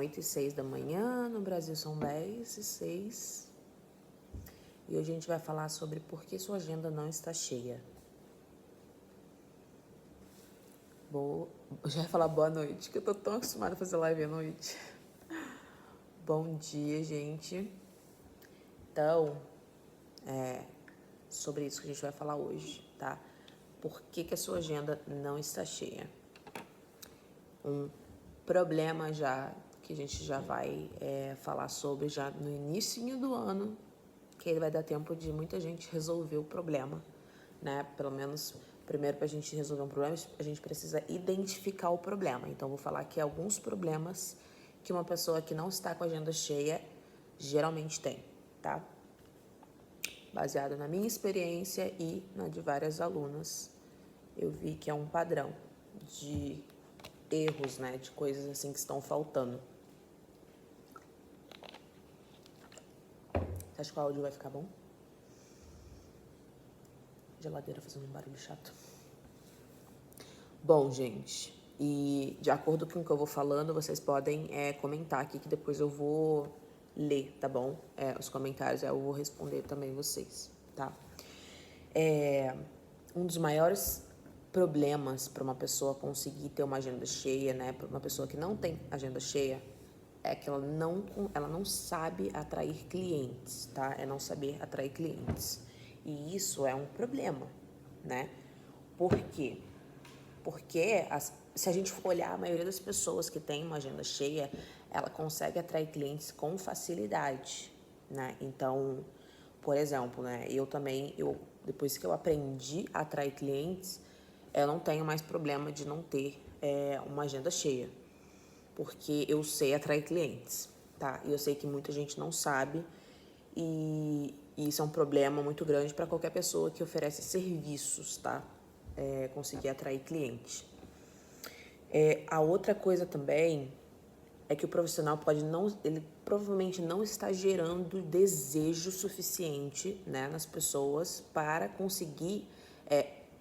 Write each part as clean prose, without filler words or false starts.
8h06 da manhã, no Brasil são 10h06. E hoje a gente vai falar sobre por que sua agenda não está cheia. Eu já ia falar boa noite, que eu tô tão acostumada a fazer live à noite. Bom dia, gente. Então, sobre isso que a gente vai falar hoje, tá? Por que a sua agenda não está cheia? Um problema já que a gente já vai falar sobre já no início do ano, que ele vai dar tempo de muita gente resolver o problema, né? Pelo menos, primeiro, para a gente resolver um problema, a gente precisa identificar o problema. Então, vou falar aqui alguns problemas que uma pessoa que não está com a agenda cheia geralmente tem, tá? Baseado na minha experiência e na de várias alunas, eu vi que é um padrão de erros, né? De coisas assim que estão faltando. Você acha que o áudio vai ficar bom? Geladeira fazendo um barulho chato. Bom, gente, e de acordo com o que eu vou falando, vocês podem comentar aqui que depois eu vou ler, tá bom? Os comentários, eu vou responder também vocês, tá? Um dos maiores problemas para uma pessoa conseguir ter uma agenda cheia, né? Para uma pessoa que não tem agenda cheia, é que ela não sabe atrair clientes, tá? É não saber atrair clientes. E isso é um problema, né? Por quê? Porque se a gente for olhar, a maioria das pessoas que tem uma agenda cheia, ela consegue atrair clientes com facilidade, né? Então, por exemplo, né? Depois que eu aprendi a atrair clientes, eu não tenho mais problema de não ter uma agenda cheia, porque eu sei atrair clientes, tá? E eu sei que muita gente não sabe, e isso é um problema muito grande para qualquer pessoa que oferece serviços, tá? Conseguir atrair cliente. A outra coisa também é que o profissional ele provavelmente não está gerando desejo suficiente, né, nas pessoas para conseguir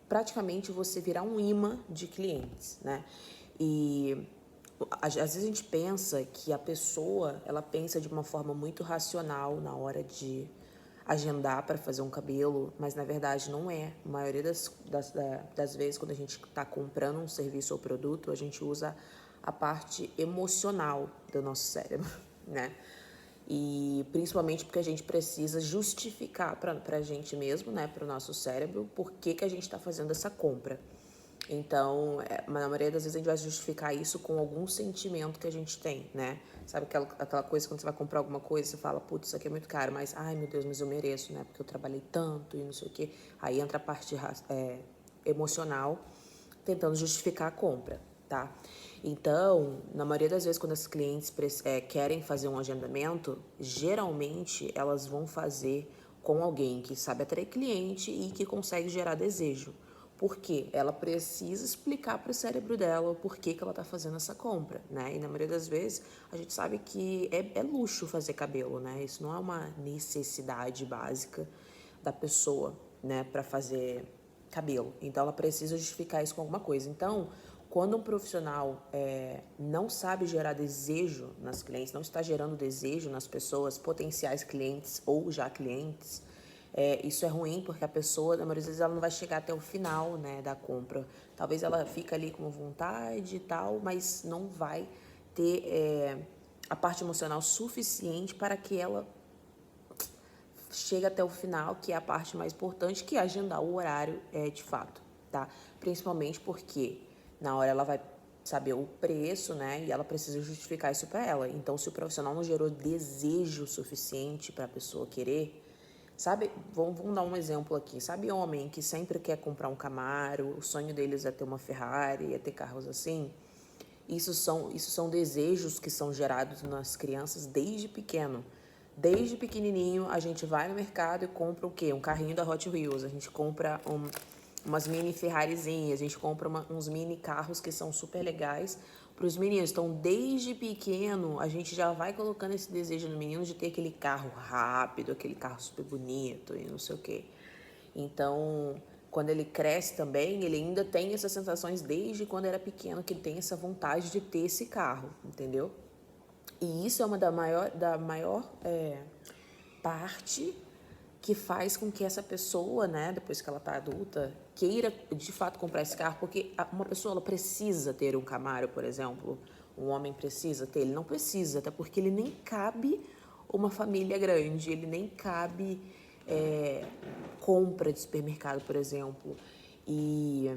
praticamente você virar um imã de clientes, né? E às vezes a gente pensa que a pessoa, ela pensa de uma forma muito racional na hora de agendar para fazer um cabelo, mas na verdade não é. A maioria das vezes, quando a gente está comprando um serviço ou produto, a gente usa a parte emocional do nosso cérebro, né? E principalmente porque a gente precisa justificar para a gente mesmo, né, para o nosso cérebro, por que a gente está fazendo essa compra. Então, na maioria das vezes a gente vai justificar isso com algum sentimento que a gente tem, né? Sabe aquela coisa quando você vai comprar alguma coisa, você fala, putz, isso aqui é muito caro, mas, ai meu Deus, mas eu mereço, né? Porque eu trabalhei tanto e não sei o quê. Aí entra a parte emocional, tentando justificar a compra, tá? Então, na maioria das vezes, quando as clientes querem fazer um agendamento, geralmente elas vão fazer com alguém que sabe atrair cliente e que consegue gerar desejo. Porque ela precisa explicar para o cérebro dela o porquê que ela está fazendo essa compra, né? E na maioria das vezes a gente sabe que é luxo fazer cabelo, né? Isso não é uma necessidade básica da pessoa, né, para fazer cabelo. Então ela precisa justificar isso com alguma coisa. Então, quando um profissional não sabe gerar desejo nas clientes, não está gerando desejo nas pessoas, potenciais clientes ou já clientes, isso é ruim porque a pessoa, na maioria das vezes, ela não vai chegar até o final, né, da compra. Talvez ela fique ali com vontade e tal, mas não vai ter a parte emocional suficiente para que ela chegue até o final, que é a parte mais importante, que é agendar o horário de fato, tá? Principalmente porque na hora ela vai saber o preço, né, e ela precisa justificar isso para ela. Então, se o profissional não gerou desejo suficiente para a pessoa querer, sabe, vamos dar um exemplo aqui. Sabe homem que sempre quer comprar um Camaro, o sonho deles é ter uma Ferrari, é ter carros assim? Isso são desejos que são gerados nas crianças desde pequeno. Desde pequenininho, a gente vai no mercado e compra o quê? Um carrinho da Hot Wheels. A gente compra umas mini Ferrarizinhas, a gente compra uns mini carros que são super legais para os meninos. Então, desde pequeno, a gente já vai colocando esse desejo no menino de ter aquele carro rápido, aquele carro super bonito e não sei o quê. Então, quando ele cresce também, ele ainda tem essas sensações desde quando era pequeno, que ele tem essa vontade de ter esse carro, entendeu? E isso é uma da maior parte que faz com que essa pessoa, né, depois que ela tá adulta, queira de fato comprar esse carro, porque uma pessoa ela precisa ter um Camaro, por exemplo, um homem precisa ter, ele não precisa, até porque ele nem cabe uma família grande, ele nem cabe compra de supermercado, por exemplo, e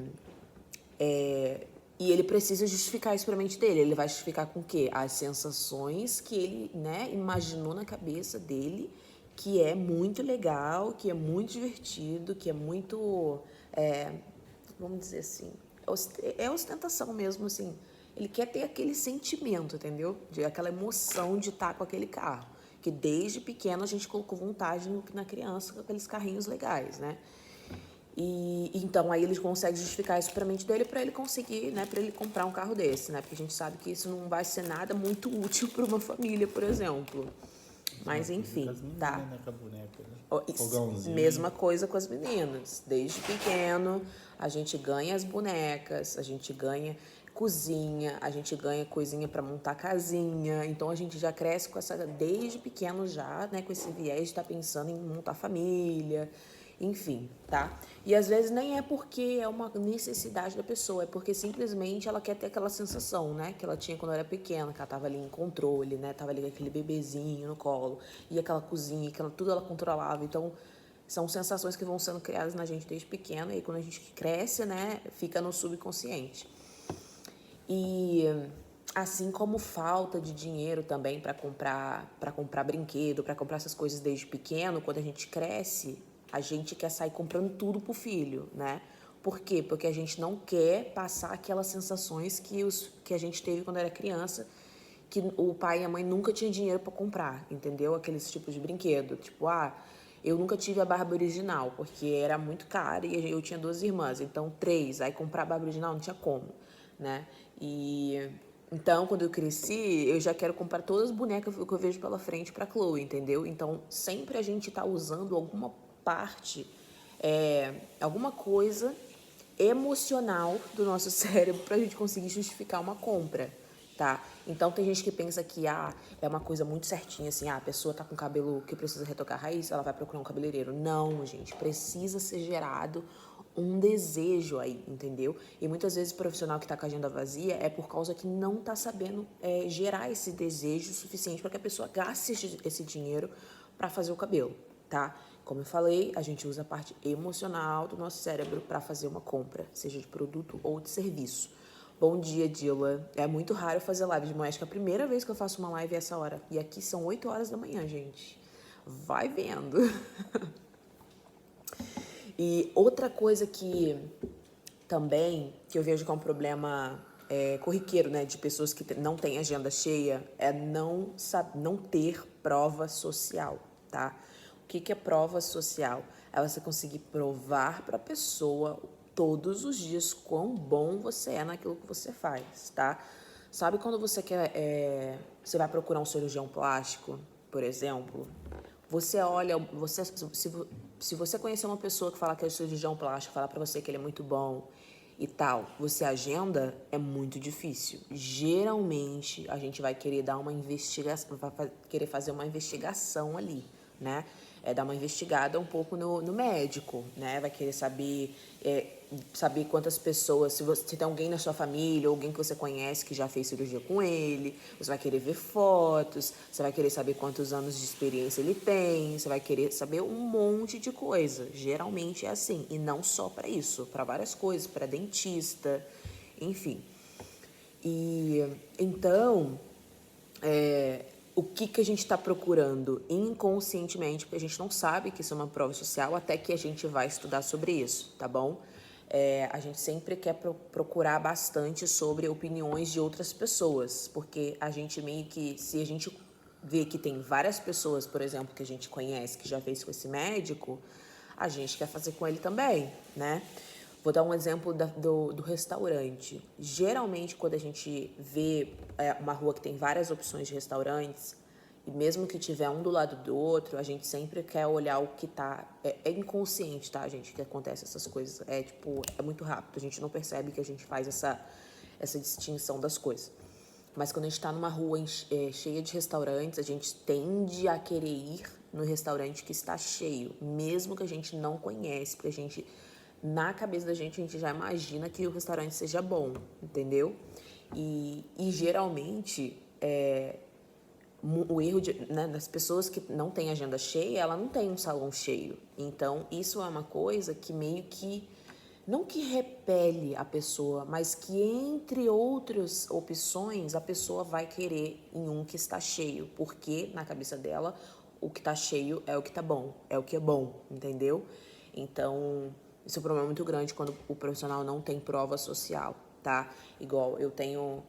e ele precisa justificar isso pra mente dele. Ele vai justificar com o quê? As sensações que ele, né, imaginou na cabeça dele, que é muito legal, que é muito divertido, que é muito, vamos dizer assim, é ostentação mesmo, assim. Ele quer ter aquele sentimento, entendeu? Aquela emoção de estar com aquele carro. Que desde pequeno a gente colocou vontade na criança com aqueles carrinhos legais, né? E então aí eles conseguem justificar isso pra mente dele para ele conseguir, né, para ele comprar um carro desse, né? Porque a gente sabe que isso não vai ser nada muito útil para uma família, por exemplo. Mas enfim, tá? Né, com a boneca, né? Fogãozinho. Mesma coisa com as meninas. Desde pequeno a gente ganha as bonecas, a gente ganha cozinha, a gente ganha coisinha para montar casinha. Então a gente já cresce com essa desde pequeno já, né, com esse viés de estar pensando em montar família. Enfim, tá? E às vezes nem é porque é uma necessidade da pessoa, é porque simplesmente ela quer ter aquela sensação, né? Que ela tinha quando era pequena, que ela tava ali em controle, né? Tava ali com aquele bebezinho no colo, e aquela cozinha, tudo ela controlava. Então, são sensações que vão sendo criadas na gente desde pequeno, e aí quando a gente cresce, né? Fica no subconsciente. E assim como falta de dinheiro também para comprar brinquedo, para comprar essas coisas desde pequeno, quando a gente cresce, a gente quer sair comprando tudo pro filho, né? Por quê? Porque a gente não quer passar aquelas sensações que a gente teve quando era criança, que o pai e a mãe nunca tinham dinheiro para comprar, entendeu? Aqueles tipos de brinquedo, tipo, eu nunca tive a Barbie original, porque era muito cara e eu tinha 2 irmãs, então 3, aí comprar a Barbie original não tinha como, né? E então, quando eu cresci, eu já quero comprar todas as bonecas que eu vejo pela frente pra Chloe, entendeu? Então, sempre a gente tá usando alguma parte, alguma coisa emocional do nosso cérebro pra gente conseguir justificar uma compra, tá? Então, tem gente que pensa que, é uma coisa muito certinha, assim, a pessoa tá com cabelo que precisa retocar a raiz, ela vai procurar um cabeleireiro. Não, gente, precisa ser gerado um desejo aí, entendeu? E muitas vezes o profissional que tá com a agenda vazia é por causa que não tá sabendo gerar esse desejo suficiente para que a pessoa gaste esse dinheiro para fazer o cabelo, tá? Como eu falei, a gente usa a parte emocional do nosso cérebro para fazer uma compra, seja de produto ou de serviço. Bom dia, Dila. É muito raro fazer live de manhã. Acho que é a primeira vez que eu faço uma live essa hora. E aqui são 8 horas da manhã, gente. Vai vendo. E outra coisa que também, que eu vejo que é um problema corriqueiro, né, de pessoas que não têm agenda cheia, é não ter prova social, tá? O que é prova social? É você conseguir provar para a pessoa todos os dias quão bom você é naquilo que você faz, tá? Sabe quando você você vai procurar um cirurgião plástico, por exemplo? Você olha, se você conhecer uma pessoa que fala que é cirurgião plástico, falar pra você que ele é muito bom e tal, você agenda, é muito difícil. Geralmente, a gente vai querer dar uma investigação, vai querer fazer uma investigação ali, né? Dar uma investigada um pouco no médico, né? Vai querer saber quantas pessoas, se tem alguém na sua família ou alguém que você conhece que já fez cirurgia com ele, você vai querer ver fotos, você vai querer saber quantos anos de experiência ele tem, você vai querer saber um monte de coisa. Geralmente é assim, e não só para isso, para várias coisas, para dentista, enfim. E então, o que a gente está procurando inconscientemente, porque a gente não sabe que isso é uma prova social até que a gente vai estudar sobre isso, tá bom? A gente sempre quer procurar bastante sobre opiniões de outras pessoas, porque a gente meio que, se a gente vê que tem várias pessoas, por exemplo, que a gente conhece, que já fez com esse médico, a gente quer fazer com ele também, né? Vou dar um exemplo do restaurante. Geralmente, quando a gente vê uma rua que tem várias opções de restaurantes, e mesmo que tiver um do lado do outro, a gente sempre quer olhar o que tá... É inconsciente, tá, gente, que acontece essas coisas. É muito rápido. A gente não percebe que a gente faz essa distinção das coisas. Mas quando a gente está numa rua cheia de restaurantes, a gente tende a querer ir no restaurante que está cheio, mesmo que a gente não conhece, porque a gente, na cabeça da gente, a gente já imagina que o restaurante seja bom, entendeu? E geralmente, o erro né, das pessoas que não têm agenda cheia, ela não tem um salão cheio. Então, isso é uma coisa que meio que não que repele a pessoa, mas que entre outras opções a pessoa vai querer em um que está cheio, porque na cabeça dela o que está cheio é o que está bom, é o que é bom, entendeu? Então, isso é um problema muito grande quando o profissional não tem prova social, tá? Igual eu tenho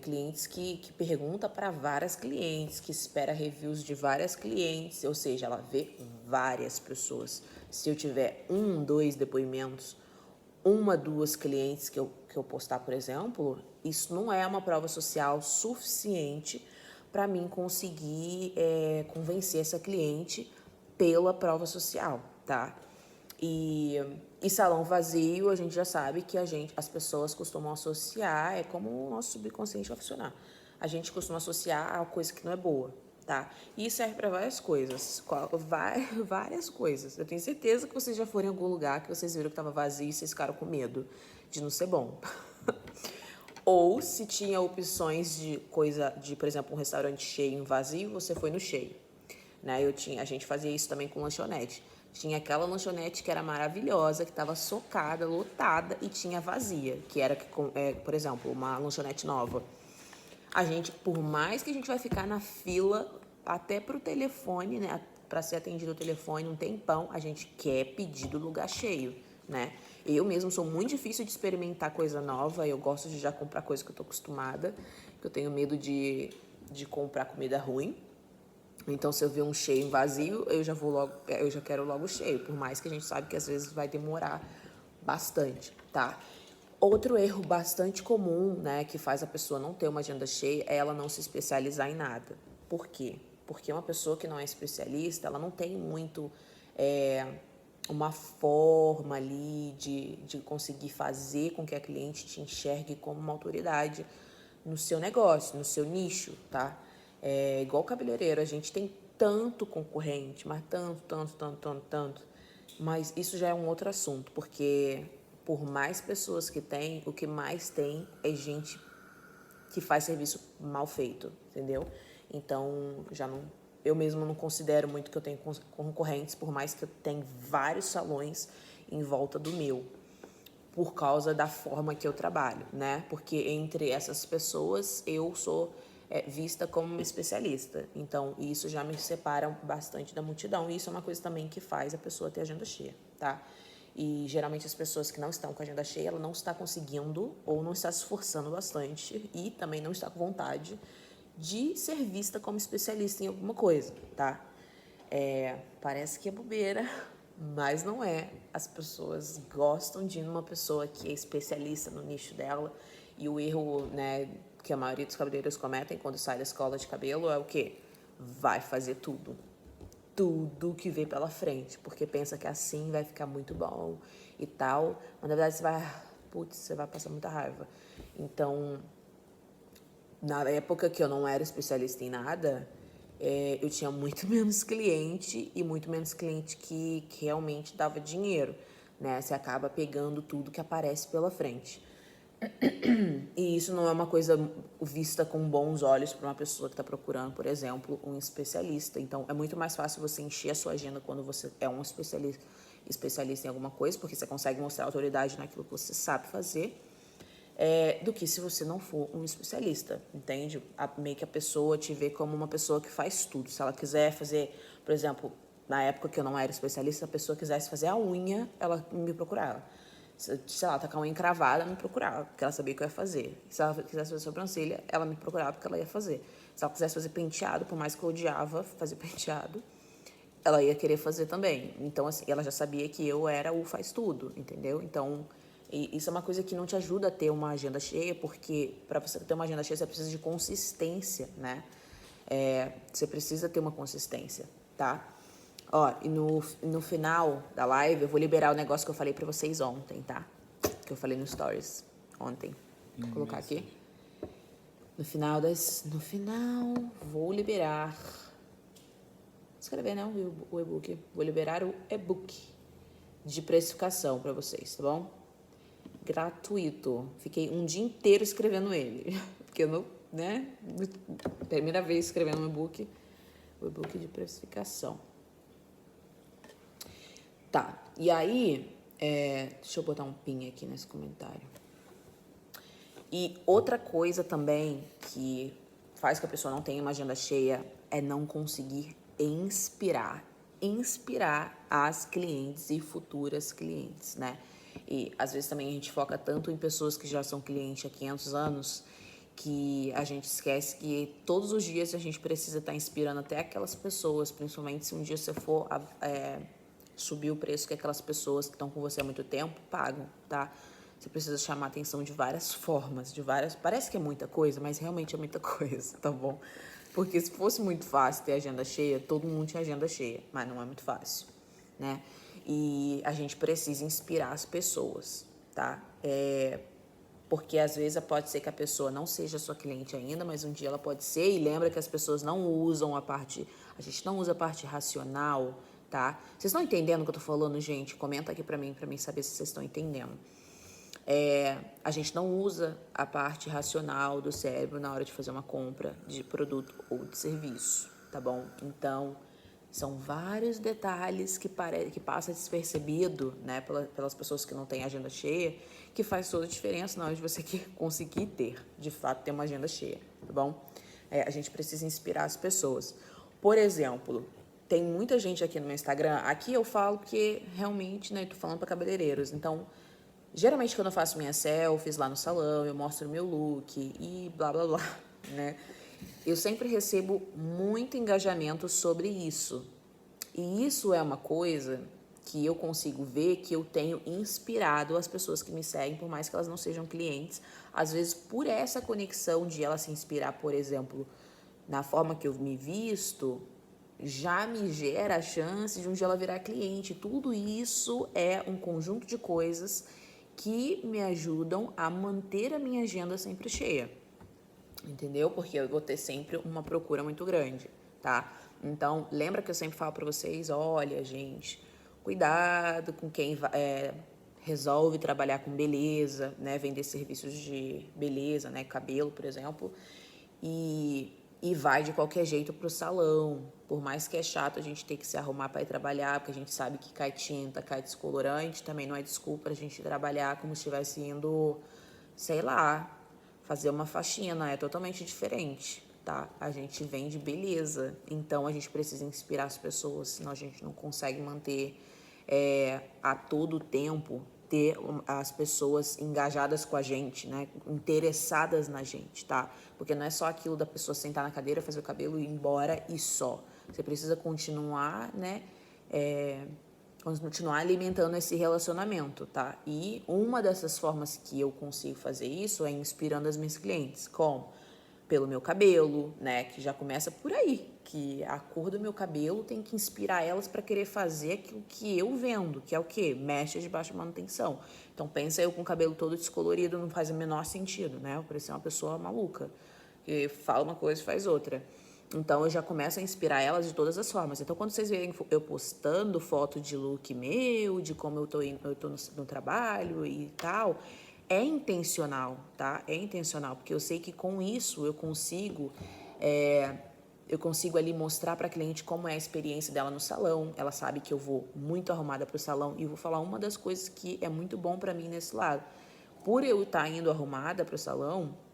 clientes que perguntam para várias clientes, que espera reviews de várias clientes, ou seja, ela vê várias pessoas. Se eu tiver 2 depoimentos, 2 clientes que eu postar, por exemplo, isso não é uma prova social suficiente para mim conseguir convencer essa cliente pela prova social, tá? E salão vazio, a gente já sabe que as pessoas costumam associar, é como o nosso subconsciente vai funcionar. A gente costuma associar a coisa que não é boa, tá? E isso serve para várias coisas, várias coisas. Eu tenho certeza que vocês já foram em algum lugar que vocês viram que estava vazio e vocês ficaram com medo de não ser bom. Ou se tinha opções de por exemplo, um restaurante cheio e vazio, você foi no cheio, né? A gente fazia isso também com lanchonete. Tinha aquela lanchonete que era maravilhosa, que estava socada, lotada e tinha vazia, que era, por exemplo, uma lanchonete nova. A gente, por mais que a gente vai ficar na fila até pro telefone, né, para ser atendido o telefone um tempão, a gente quer pedir do lugar cheio, né? Eu mesmo sou muito difícil de experimentar coisa nova, eu gosto de já comprar coisa que eu tô acostumada, que eu tenho medo de comprar comida ruim. Então, se eu ver um cheio vazio, eu já quero logo cheio, por mais que a gente sabe que às vezes vai demorar bastante, tá? Outro erro bastante comum, né, que faz a pessoa não ter uma agenda cheia é ela não se especializar em nada. Por quê? Porque uma pessoa que não é especialista, ela não tem muito uma forma ali de conseguir fazer com que a cliente te enxergue como uma autoridade no seu negócio, no seu nicho, tá? É igual cabeleireiro, a gente tem tanto concorrente, mas tanto. Mas isso já é um outro assunto, porque por mais pessoas que tem, o que mais tem é gente que faz serviço mal feito, entendeu? Então, eu mesmo não considero muito que eu tenho concorrentes, por mais que eu tenha vários salões em volta do meu, por causa da forma que eu trabalho, né? Porque entre essas pessoas eu sou vista como uma especialista. Então, isso já me separa bastante da multidão. E isso é uma coisa também que faz a pessoa ter agenda cheia, tá? E geralmente as pessoas que não estão com a agenda cheia, ela não está conseguindo ou não está se esforçando bastante e também não está com vontade de ser vista como especialista em alguma coisa, tá? Parece que é bobeira, mas não é. As pessoas gostam de uma pessoa que é especialista no nicho dela. E o erro, né, que a maioria dos cabeleireiros cometem quando sai da escola de cabelo é o quê? Vai fazer tudo. Tudo que vê pela frente. Porque pensa que assim vai ficar muito bom e tal. Mas na verdade você vai passar muita raiva. Então, na época que eu não era especialista em nada, eu tinha muito menos cliente e muito menos cliente que realmente dava dinheiro, né? Você acaba pegando tudo que aparece pela frente. E isso não é uma coisa vista com bons olhos para uma pessoa que está procurando, por exemplo, um especialista. Então, é muito mais fácil você encher a sua agenda quando você é um especialista em alguma coisa, porque você consegue mostrar autoridade naquilo que você sabe fazer, do que se você não for um especialista, entende? Meio que a pessoa te vê como uma pessoa que faz tudo. Se ela quiser fazer, por exemplo, na época que eu não era especialista, se a pessoa quisesse fazer a unha, ela me procurava. Sei lá, tá com a unha encravada, ela me procurava, porque ela sabia o que eu ia fazer. Se ela quisesse fazer sobrancelha, ela me procurava, porque ela ia fazer. Se ela quisesse fazer penteado, por mais que eu odiava fazer penteado, ela ia querer fazer também. Então, assim, ela já sabia que eu era o faz tudo, entendeu? Então, isso é uma coisa que não te ajuda a ter uma agenda cheia, porque para você ter uma agenda cheia, você precisa de consistência, né? Você precisa ter uma consistência, tá? Ó, e no final da live, eu vou liberar o negócio que eu falei pra vocês ontem, tá? Que eu falei no Stories ontem. Vou colocar aqui. No final, vou liberar... Escrever, né? O e-book. Vou liberar o e-book de precificação para vocês, tá bom? Gratuito. Fiquei um dia inteiro escrevendo ele. Porque eu não, né? Primeira vez escrevendo um e-book. O e-book de precificação. Tá. E aí, deixa eu botar um pin aqui nesse comentário. E outra coisa também que faz que a pessoa não tenha uma agenda cheia é não conseguir inspirar as clientes e futuras clientes, né? E às vezes também a gente foca tanto em pessoas que já são clientes há 500 anos que a gente esquece que todos os dias a gente precisa estar inspirando até aquelas pessoas, principalmente se um dia você for subir o preço que aquelas pessoas que estão com você há muito tempo pagam, tá? Você precisa chamar a atenção de várias formas, parece que é muita coisa, mas realmente é muita coisa, tá bom? Porque se fosse muito fácil ter agenda cheia, todo mundo tinha agenda cheia, mas não é muito fácil, né? E a gente precisa inspirar as pessoas, tá? Porque às vezes pode ser que a pessoa não seja sua cliente ainda, mas um dia ela pode ser, e lembra que as pessoas não usam a gente não usa a parte racional, tá? Vocês estão entendendo o que eu tô falando, gente? Comenta aqui pra mim saber se vocês estão entendendo. A gente não usa a parte racional do cérebro na hora de fazer uma compra de produto ou de serviço, tá bom? Então, são vários detalhes que passa despercebido, né, pelas pessoas que não têm agenda cheia, que faz toda a diferença na hora de você conseguir de fato, ter uma agenda cheia, tá bom? A gente precisa inspirar as pessoas. Por exemplo, tem muita gente aqui no meu Instagram, aqui eu falo que realmente, né, tô falando para cabeleireiros, então... Geralmente, quando eu faço minhas selfies lá no salão, eu mostro o meu look e blá, blá, blá, né? Eu sempre recebo muito engajamento sobre isso. E isso é uma coisa que eu consigo ver que eu tenho inspirado as pessoas que me seguem, por mais que elas não sejam clientes. Às vezes, por essa conexão de ela se inspirar, por exemplo, na forma que eu me visto, já me gera a chance de um dia ela virar cliente. Tudo isso é um conjunto de coisas que me ajudam a manter a minha agenda sempre cheia, entendeu? Porque eu vou ter sempre uma procura muito grande, tá? Então, lembra que eu sempre falo para vocês, olha, gente, cuidado com quem resolve trabalhar com beleza, né? Vender serviços de beleza, né? Cabelo, por exemplo, e vai de qualquer jeito pro salão. Por mais que é chato a gente ter que se arrumar para ir trabalhar, porque a gente sabe que cai tinta, cai descolorante, também não é desculpa pra gente trabalhar como se estivesse indo, sei lá, fazer uma faxina, é totalmente diferente, tá? A gente vende beleza, então a gente precisa inspirar as pessoas, senão a gente não consegue manter a todo tempo ter as pessoas engajadas com a gente, né? Interessadas na gente, tá? Porque não é só aquilo da pessoa sentar na cadeira, fazer o cabelo e ir embora e só. Você precisa continuar, né? Continuar alimentando esse relacionamento, tá? E uma dessas formas que eu consigo fazer isso é inspirando as minhas clientes. Como? Pelo meu cabelo, né? Que já começa por aí. Que a cor do meu cabelo tem que inspirar elas para querer fazer aquilo que eu vendo, que é o quê? Mechas de baixa manutenção. Então, pensa eu com o cabelo todo descolorido, não faz o menor sentido, né? Eu parecer uma pessoa maluca, que fala uma coisa e faz outra. Então, eu já começo a inspirar elas de todas as formas. Então, quando vocês verem eu postando foto de look meu, de como eu tô no trabalho e tal, é intencional, tá? É intencional, porque eu sei que com isso eu consigo ali mostrar para a cliente como é a experiência dela no salão. Ela sabe que eu vou muito arrumada para o salão e vou falar uma das coisas que é muito bom para mim nesse lado. Por eu estar indo arrumada para o salão,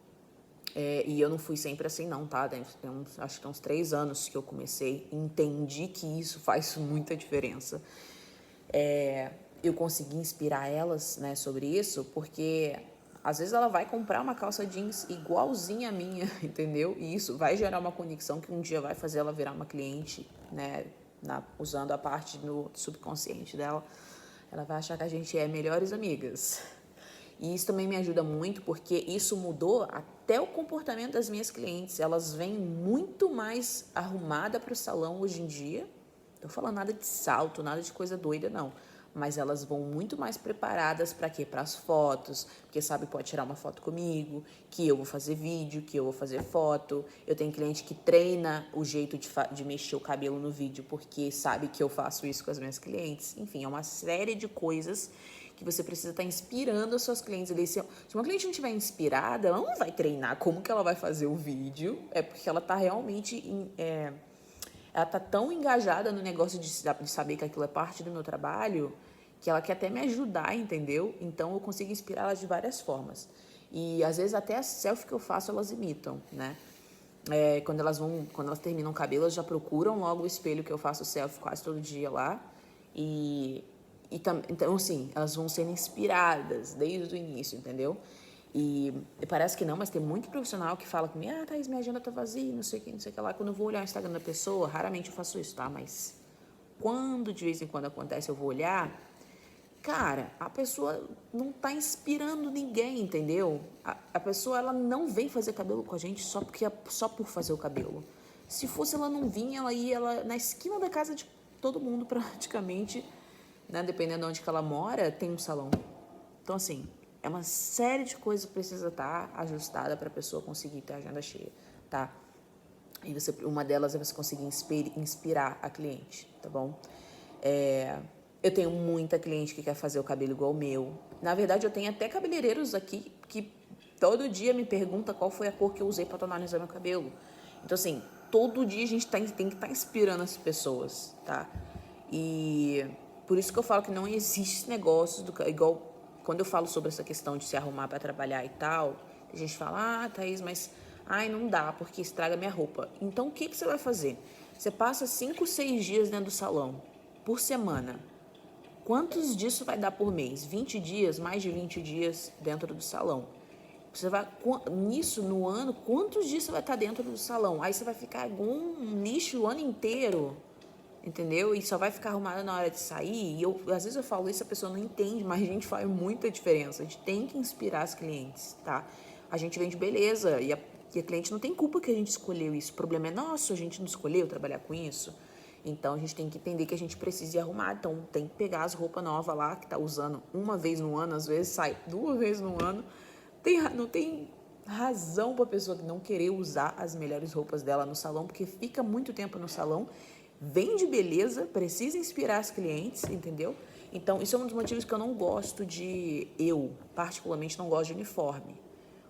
e eu não fui sempre assim não, tá? Acho que tem uns 3 anos que eu comecei, entendi que isso faz muita diferença. Eu consegui inspirar elas, né, sobre isso, porque às vezes ela vai comprar uma calça jeans igualzinha a minha, entendeu? E isso vai gerar uma conexão que um dia vai fazer ela virar uma cliente, né, usando a parte do subconsciente dela. Ela vai achar que a gente é melhores amigas. E isso também me ajuda muito, porque isso mudou até o comportamento das minhas clientes. Elas vêm muito mais arrumadas para o salão hoje em dia. Não tô falando nada de salto, nada de coisa doida, não. mas elas vão muito mais preparadas para quê? Para as fotos, porque sabe que pode tirar uma foto comigo, que eu vou fazer vídeo, que eu vou fazer foto. Eu tenho cliente que treina o jeito de mexer o cabelo no vídeo, porque sabe que eu faço isso com as minhas clientes. Enfim, é uma série de coisas que você precisa estar inspirando as suas clientes. Se uma cliente não estiver inspirada, ela não vai treinar como que ela vai fazer o vídeo, é porque ela está realmente... ela tá tão engajada no negócio de saber que aquilo é parte do meu trabalho, que ela quer até me ajudar, entendeu? Então, eu consigo inspirar ela de várias formas. E, às vezes, até a selfie que eu faço, elas imitam, né? Quando elas terminam o cabelo, elas já procuram logo o espelho que eu faço selfie quase todo dia lá. Então, assim, elas vão sendo inspiradas desde o início, entendeu? E parece que não, mas tem muito profissional que fala comigo, Thaís, minha agenda tá vazia, não sei o que lá. Quando eu vou olhar o Instagram da pessoa, raramente eu faço isso, tá? Mas quando de vez em quando acontece, eu vou olhar, cara, a pessoa não tá inspirando ninguém, entendeu? A pessoa, ela não vem fazer cabelo com a gente só por fazer o cabelo. Se fosse, ela não vinha, ela ia na esquina da casa de todo mundo, praticamente, né? Dependendo de onde que ela mora, tem um salão. Então, assim... é uma série de coisas que precisa estar ajustada para a pessoa conseguir ter a agenda cheia, tá? E uma delas é você conseguir inspirar a cliente, tá bom? Eu tenho muita cliente que quer fazer o cabelo igual o meu. Na verdade, eu tenho até cabeleireiros aqui que todo dia me pergunta qual foi a cor que eu usei para tonalizar meu cabelo. Então, assim, todo dia a gente tem que estar inspirando as pessoas, tá? E por isso que eu falo que não existe esse negócio igual... Quando eu falo sobre essa questão de se arrumar para trabalhar e tal, a gente fala, Thaís, mas não dá, porque estraga minha roupa. Então, o que você vai fazer? Você passa 5, 6 dias dentro do salão, por semana. Quantos disso vai dar por mês? 20 dias, mais de 20 dias dentro do salão. Você vai, nisso, no ano, quantos dias você vai estar dentro do salão? Aí você vai ficar igual um lixo o ano inteiro. Entendeu? E só vai ficar arrumada na hora de sair. E às vezes eu falo isso, a pessoa não entende, mas a gente faz muita diferença. A gente tem que inspirar as clientes, tá? A gente vende beleza e a cliente não tem culpa que a gente escolheu isso. O problema é nosso, a gente não escolheu trabalhar com isso. Então, a gente tem que entender que a gente precisa ir arrumar. Então, tem que pegar as roupas novas lá, que tá usando uma vez no ano, às vezes sai 2 vezes no ano. Não tem razão pra pessoa não querer usar as melhores roupas dela no salão, porque fica muito tempo no salão. Vende beleza, precisa inspirar as clientes, entendeu? Então, isso é um dos motivos que eu não gosto eu particularmente não gosto de uniforme.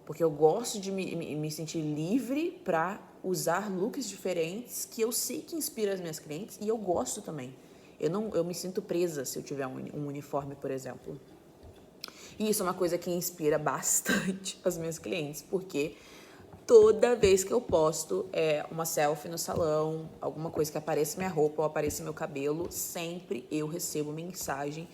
Porque eu gosto de me sentir livre para usar looks diferentes que eu sei que inspira as minhas clientes e eu gosto também. Eu me sinto presa se eu tiver um uniforme, por exemplo. E isso é uma coisa que inspira bastante as minhas clientes, porque... toda vez que eu posto uma selfie no salão, alguma coisa que apareça minha roupa ou apareça meu cabelo, sempre eu recebo mensagem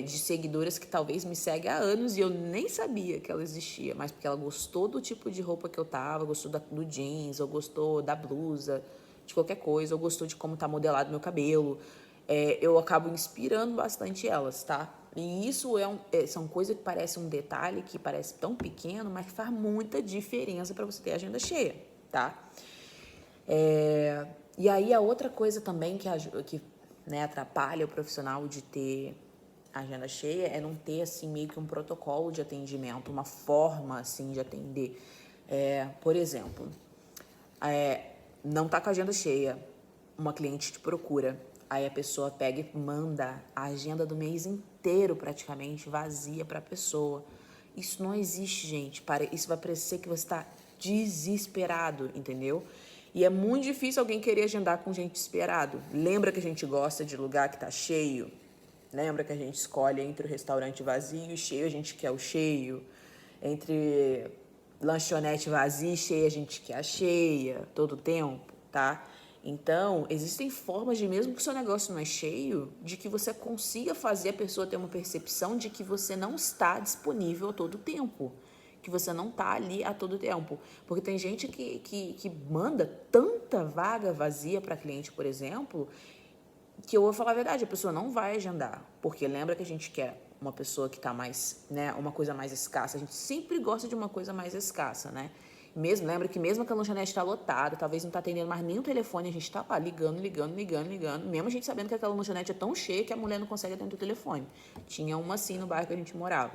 de seguidoras que talvez me seguem há anos e eu nem sabia que ela existia, mas porque ela gostou do tipo de roupa que eu tava, gostou do jeans, ou gostou da blusa, de qualquer coisa, ou gostou de como tá modelado meu cabelo. Eu acabo inspirando bastante elas, tá? E isso são coisas que parecem um detalhe, que parece tão pequeno, mas que faz muita diferença para você ter a agenda cheia, tá? E aí, a outra coisa também que atrapalha o profissional de ter a agenda cheia é não ter, assim, meio que um protocolo de atendimento, uma forma, assim, de atender. Por exemplo, não tá com a agenda cheia, uma cliente te procura, aí a pessoa pega e manda a agenda do mês inteiro, praticamente, vazia para a pessoa. Isso não existe, gente. Isso vai parecer que você está desesperado, entendeu? E é muito difícil alguém querer agendar com gente desesperado. Lembra que a gente gosta de lugar que tá cheio? Lembra que a gente escolhe entre o restaurante vazio e cheio, a gente quer o cheio. Entre lanchonete vazia e cheia, a gente quer a cheia todo o tempo, tá? Então, existem formas de, mesmo que o seu negócio não é cheio, de que você consiga fazer a pessoa ter uma percepção de que você não está disponível a todo tempo, que você não está ali a todo tempo. Porque tem gente que manda tanta vaga vazia para cliente, por exemplo, que eu vou falar a verdade, a pessoa não vai agendar, porque lembra que a gente quer uma pessoa que está mais, né, uma coisa mais escassa, a gente sempre gosta de uma coisa mais escassa, né? Mesmo, lembra que mesmo que a lanchonete está lotada, talvez não está atendendo mais nem o telefone, a gente está lá ligando, mesmo a gente sabendo que aquela lanchonete é tão cheia que a mulher não consegue atender o telefone. Tinha uma assim no bairro que a gente morava.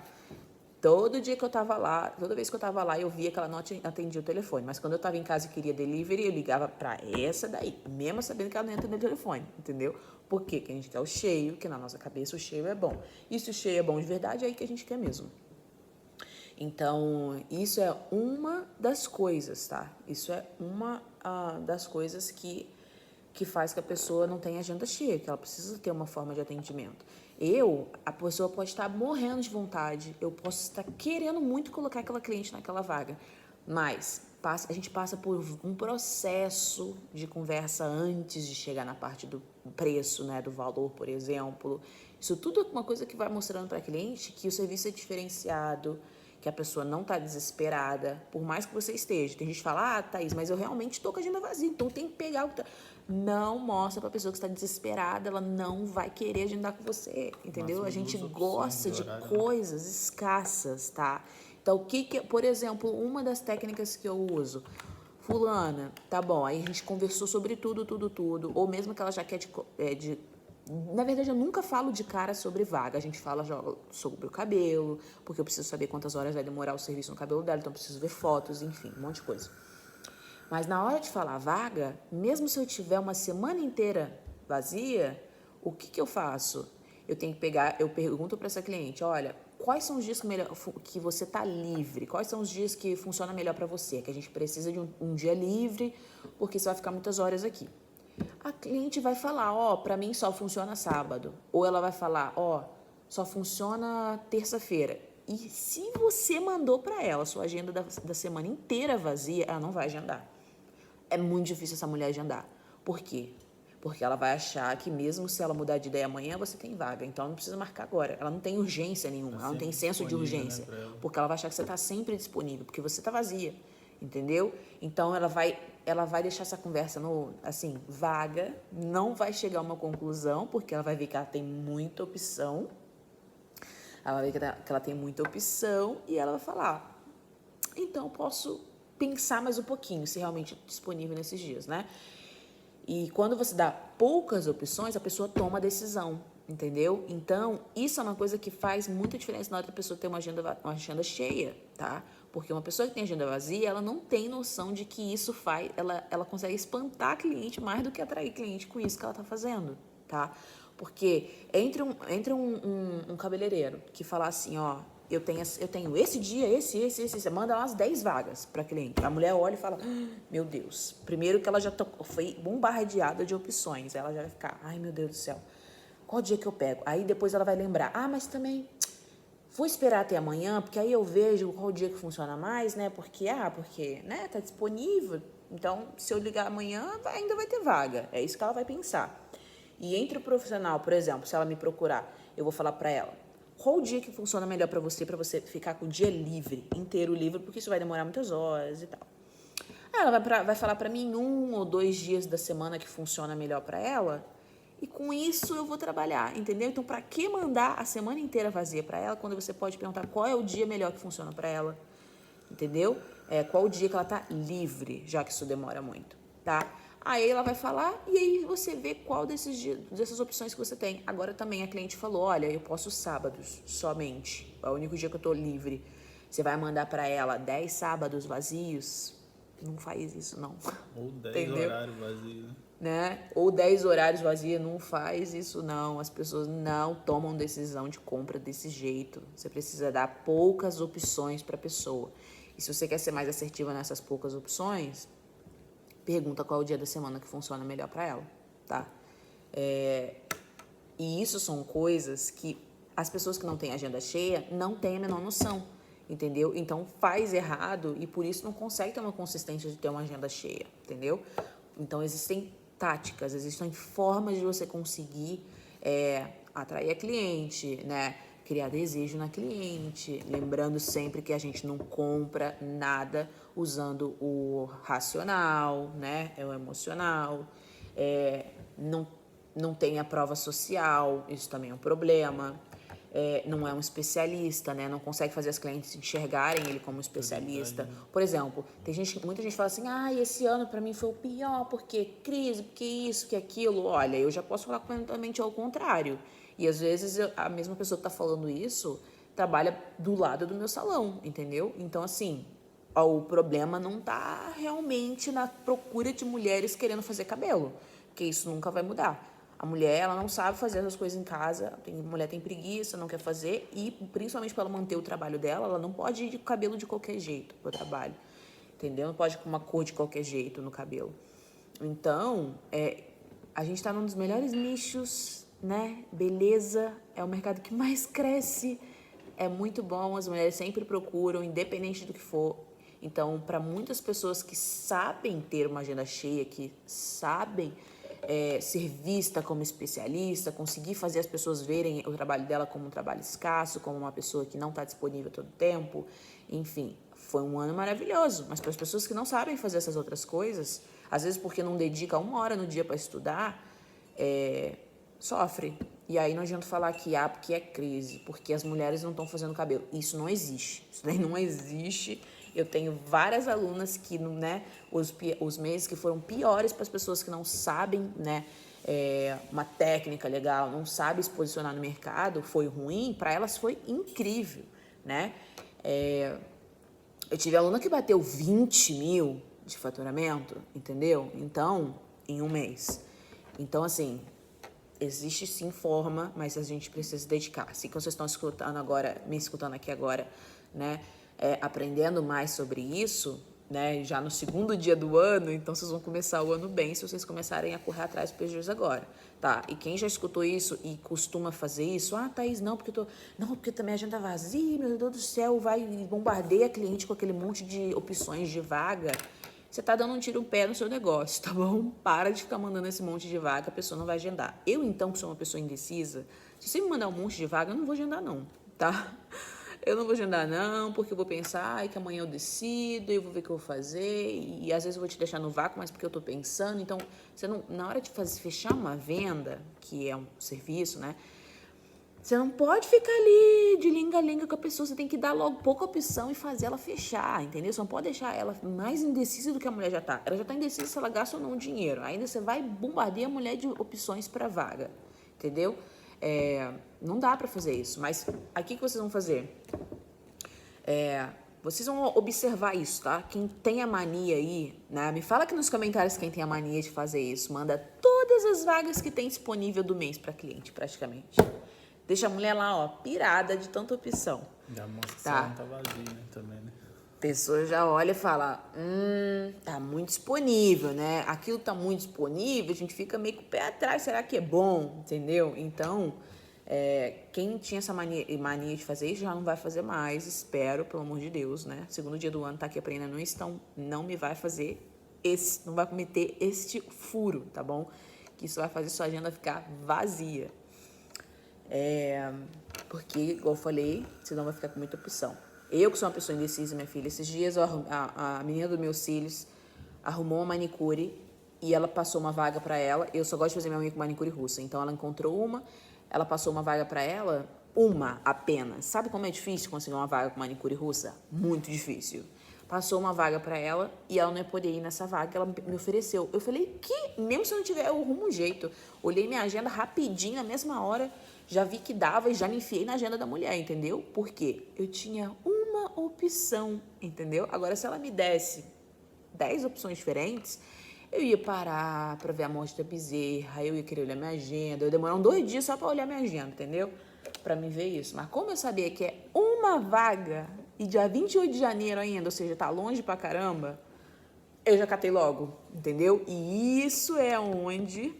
Todo dia que eu tava lá, toda vez que eu tava lá, eu via que ela não atendia o telefone. Mas quando eu tava em casa e queria delivery, eu ligava pra essa daí, mesmo sabendo que ela não ia atender o telefone, entendeu? Por quê? Porque a gente quer o cheio, que na nossa cabeça o cheio é bom. E se o cheio é bom de verdade, é aí que a gente quer mesmo. Então, isso é uma das coisas, tá? Isso é uma das coisas que faz que a pessoa não tenha agenda cheia, que ela precisa ter uma forma de atendimento. A pessoa pode estar morrendo de vontade, eu posso estar querendo muito colocar aquela cliente naquela vaga, mas a gente passa por um processo de conversa antes de chegar na parte do preço, né, do valor, por exemplo. Isso tudo é uma coisa que vai mostrando para a cliente que o serviço é diferenciado, que a pessoa não está desesperada, por mais que você esteja. Tem gente que fala, Thaís, mas eu realmente estou com a agenda vazia, então tem que pegar o que tá... Não mostra para a pessoa que está desesperada, ela não vai querer agendar com você, entendeu? A gente gosta de coisas escassas, tá? Então, por exemplo, uma das técnicas que eu uso, fulana, tá bom, aí a gente conversou sobre tudo, ou mesmo que ela já quer na verdade, eu nunca falo de cara sobre vaga. A gente fala sobre o cabelo, porque eu preciso saber quantas horas vai demorar o serviço no cabelo dela, então eu preciso ver fotos, enfim, um monte de coisa. Mas na hora de falar vaga, mesmo se eu tiver uma semana inteira vazia, o que eu faço? Eu tenho que eu pergunto para essa cliente, olha, quais são os dias que você está livre? Quais são os dias que funciona melhor para você? Que a gente precisa de um dia livre, porque você vai ficar muitas horas aqui. A cliente vai falar, para mim só funciona sábado. Ou ela vai falar, só funciona terça-feira. E se você mandou para ela sua agenda da semana inteira vazia, ela não vai agendar. É muito difícil essa mulher agendar. Por quê? Porque ela vai achar que mesmo se ela mudar de ideia amanhã, você tem vaga. Então, ela não precisa marcar agora. Ela não tem urgência nenhuma. Ela não tem senso de urgência. Né, porque ela vai achar que você está sempre disponível. Porque você está vazia. Entendeu? Então, ela vai deixar essa conversa vaga. Não vai chegar a uma conclusão. Porque ela vai ver que ela tem muita opção. Ela vai ver que ela tem muita opção. E ela vai falar, então, eu posso pensar mais um pouquinho, se realmente é disponível nesses dias, né? E quando você dá poucas opções, a pessoa toma a decisão, entendeu? Então, isso é uma coisa que faz muita diferença na hora da pessoa ter uma agenda cheia, tá? Porque uma pessoa que tem agenda vazia, ela não tem noção de que isso faz... Ela consegue espantar cliente mais do que atrair cliente com isso que ela tá fazendo, tá? Porque entre um cabeleireiro que fala assim, eu tenho esse dia, esse, manda umas 10 vagas para cliente. A mulher olha e fala, meu Deus. Primeiro que ela já foi bombardeada de opções. Ela já vai ficar, ai meu Deus do céu, qual dia que eu pego? Aí depois ela vai lembrar, mas também vou esperar até amanhã, porque aí eu vejo qual dia que funciona mais, né? Porque, né, tá disponível. Então, se eu ligar amanhã, ainda vai ter vaga. É isso que ela vai pensar. E entre o profissional, por exemplo, se ela me procurar, eu vou falar para ela, qual o dia que funciona melhor para você ficar com o dia livre, inteiro livre, porque isso vai demorar muitas horas e tal. Ela vai falar para mim 1 ou 2 dias da semana que funciona melhor para ela, e com isso eu vou trabalhar, entendeu? Então, para que mandar a semana inteira vazia para ela, quando você pode perguntar qual é o dia melhor que funciona para ela, entendeu? Qual o dia que ela tá livre, já que isso demora muito, tá? Aí ela vai falar e aí você vê qual dessas opções que você tem. Agora também a cliente falou, olha, eu posso sábados somente, é o único dia que eu tô livre. Você vai mandar para ela 10 sábados vazios? Não faz isso, não. Ou 10 horários vazios, né? Ou 10 horários vazios, não faz isso, não. As pessoas não tomam decisão de compra desse jeito. Você precisa dar poucas opções para a pessoa. E se você quer ser mais assertiva nessas poucas opções, pergunta qual é o dia da semana que funciona melhor para ela, tá? E isso são coisas que as pessoas que não têm agenda cheia não têm a menor noção, entendeu? Então faz errado e por isso não consegue ter uma consistência de ter uma agenda cheia, entendeu? Então existem táticas, existem formas de você conseguir atrair a cliente, né? Criar desejo na cliente, lembrando sempre que a gente não compra nada usando o racional, né? O emocional, não tem a prova social, isso também é um problema. não é um especialista, né? Não consegue fazer as clientes enxergarem ele como especialista. Por exemplo, muita gente fala assim, esse ano pra mim foi o pior, porque crise, porque isso, que aquilo. Olha, eu já posso falar completamente ao contrário. E às vezes a mesma pessoa que tá falando isso trabalha do lado do meu salão, entendeu? Então, assim, o problema não tá realmente na procura de mulheres querendo fazer cabelo, porque isso nunca vai mudar. A mulher, ela não sabe fazer essas coisas em casa, a mulher tem preguiça, não quer fazer, e principalmente para ela manter o trabalho dela, ela não pode ir de cabelo de qualquer jeito pro trabalho, entendeu? Não pode ir com uma cor de qualquer jeito no cabelo. Então, a gente tá num dos melhores nichos, né? Beleza é o mercado que mais cresce, é muito bom, as mulheres sempre procuram, independente do que for. Então, para muitas pessoas que sabem ter uma agenda cheia, que sabem ser vista como especialista, conseguir fazer as pessoas verem o trabalho dela como um trabalho escasso, como uma pessoa que não está disponível todo o tempo. Enfim, foi um ano maravilhoso. Mas para as pessoas que não sabem fazer essas outras coisas, às vezes porque não dedica 1 hora no dia para estudar, sofre. E aí não adianta falar que porque é crise, porque as mulheres não estão fazendo cabelo. Isso não existe. Isso daí não existe. Eu tenho várias alunas que, né, os meses que foram piores para as pessoas que não sabem, né, uma técnica legal, não sabem se posicionar no mercado, foi ruim, para elas foi incrível, né? Eu tive aluna que bateu 20 mil de faturamento, entendeu? Então, em um mês. Então, assim, existe sim forma, mas a gente precisa se dedicar. Assim que vocês estão me escutando aqui agora, né? Aprendendo mais sobre isso, né? Já no segundo dia do ano, então vocês vão começar o ano bem se vocês começarem a correr atrás dos prejuízos agora, tá? E quem já escutou isso e costuma fazer isso, Thaís, não, porque também a agenda vazia, meu Deus do céu, vai e bombardeia a cliente com aquele monte de opções de vaga. Você tá dando um tiro no pé no seu negócio, tá bom? Para de ficar mandando esse monte de vaga, a pessoa não vai agendar. Eu, então, que sou uma pessoa indecisa, se você me mandar um monte de vaga, eu não vou agendar não, tá? Eu não vou agendar não, porque eu vou pensar que amanhã eu decido, eu vou ver o que eu vou fazer, e às vezes eu vou te deixar no vácuo, mas porque eu tô pensando. Então, você não, na hora de fechar uma venda, que é um serviço, né? Você não pode ficar ali de linga-linga com a pessoa, você tem que dar logo pouca opção e fazer ela fechar, entendeu? Você não pode deixar ela mais indecisa do que a mulher já tá. Ela já tá indecisa se ela gasta ou não dinheiro. Ainda você vai bombardear a mulher de opções para vaga, entendeu? Não dá para fazer isso, mas aqui que vocês vão fazer? Vocês vão observar isso, tá? Quem tem a mania aí, né? Me fala aqui nos comentários quem tem a mania de fazer isso. Manda todas as vagas que tem disponível do mês para cliente, praticamente. Deixa a mulher lá, pirada de tanta opção. Já mostra que tá vazio, né? Também, né? A pessoa já olha e fala, tá muito disponível, né? Aquilo tá muito disponível, a gente fica meio com o pé atrás, será que é bom? Entendeu? Então, quem tinha essa mania de fazer isso já não vai fazer mais, espero, pelo amor de Deus, né? Segundo dia do ano, tá aqui aprendendo, não me vai fazer não vai cometer este furo, tá bom? Que isso vai fazer sua agenda ficar vazia. Porque, igual eu falei, senão vai ficar com muita opção. Eu, que sou uma pessoa indecisa, minha filha, esses dias a menina dos meus cílios arrumou uma manicure e ela passou uma vaga para ela. Eu só gosto de fazer minha unha com manicure russa. Então, ela encontrou ela passou uma vaga para ela, uma apenas. Sabe como é difícil conseguir uma vaga com manicure russa? Muito difícil. Passou uma vaga para ela e ela não ia poder ir nessa vaga, ela me ofereceu. Eu falei, mesmo se eu não tiver, eu arrumo um jeito. Olhei minha agenda rapidinho, na mesma hora, já vi que dava e já me enfiei na agenda da mulher, entendeu? Por quê? Eu tinha uma opção, entendeu? Agora, se ela me desse 10 opções diferentes, eu ia parar para ver a morte da bezerra, eu ia querer olhar minha agenda, eu ia demorar 2 dias só para olhar minha agenda, entendeu? Para me ver isso. Mas como eu sabia que é uma vaga e dia 28 de janeiro ainda, ou seja, tá longe pra caramba, eu já catei logo, entendeu? E isso é onde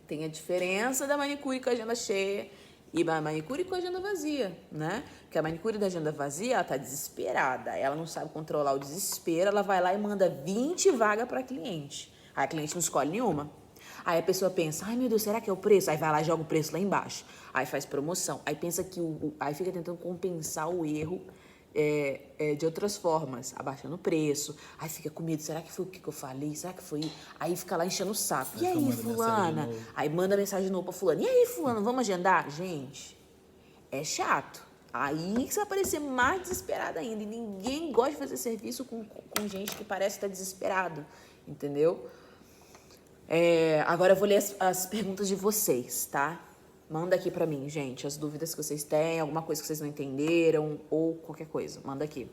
tem a diferença da manicure com a agenda cheia e a manicure com a agenda vazia, né? Porque a manicure da agenda vazia, ela tá desesperada, ela não sabe controlar o desespero, ela vai lá e manda 20 vagas para cliente. Aí a cliente não escolhe nenhuma. Aí a pessoa pensa, ai meu Deus, será que é o preço? Aí vai lá e joga o preço lá embaixo. Aí faz promoção. Aí pensa que aí fica tentando compensar o erro de outras formas, abaixando o preço. Aí fica com medo, será que foi o que eu falei? Será que foi? Aí fica lá enchendo o saco. E aí, fulana? Aí manda mensagem de novo pra fulana. E aí, fulano, vamos agendar? Gente, é chato. Aí que você vai parecer mais desesperado ainda. E ninguém gosta de fazer serviço com gente que parece estar desesperado, entendeu? Agora eu vou ler as perguntas de vocês, tá? Manda aqui pra mim, gente, as dúvidas que vocês têm, alguma coisa que vocês não entenderam ou qualquer coisa. Manda aqui.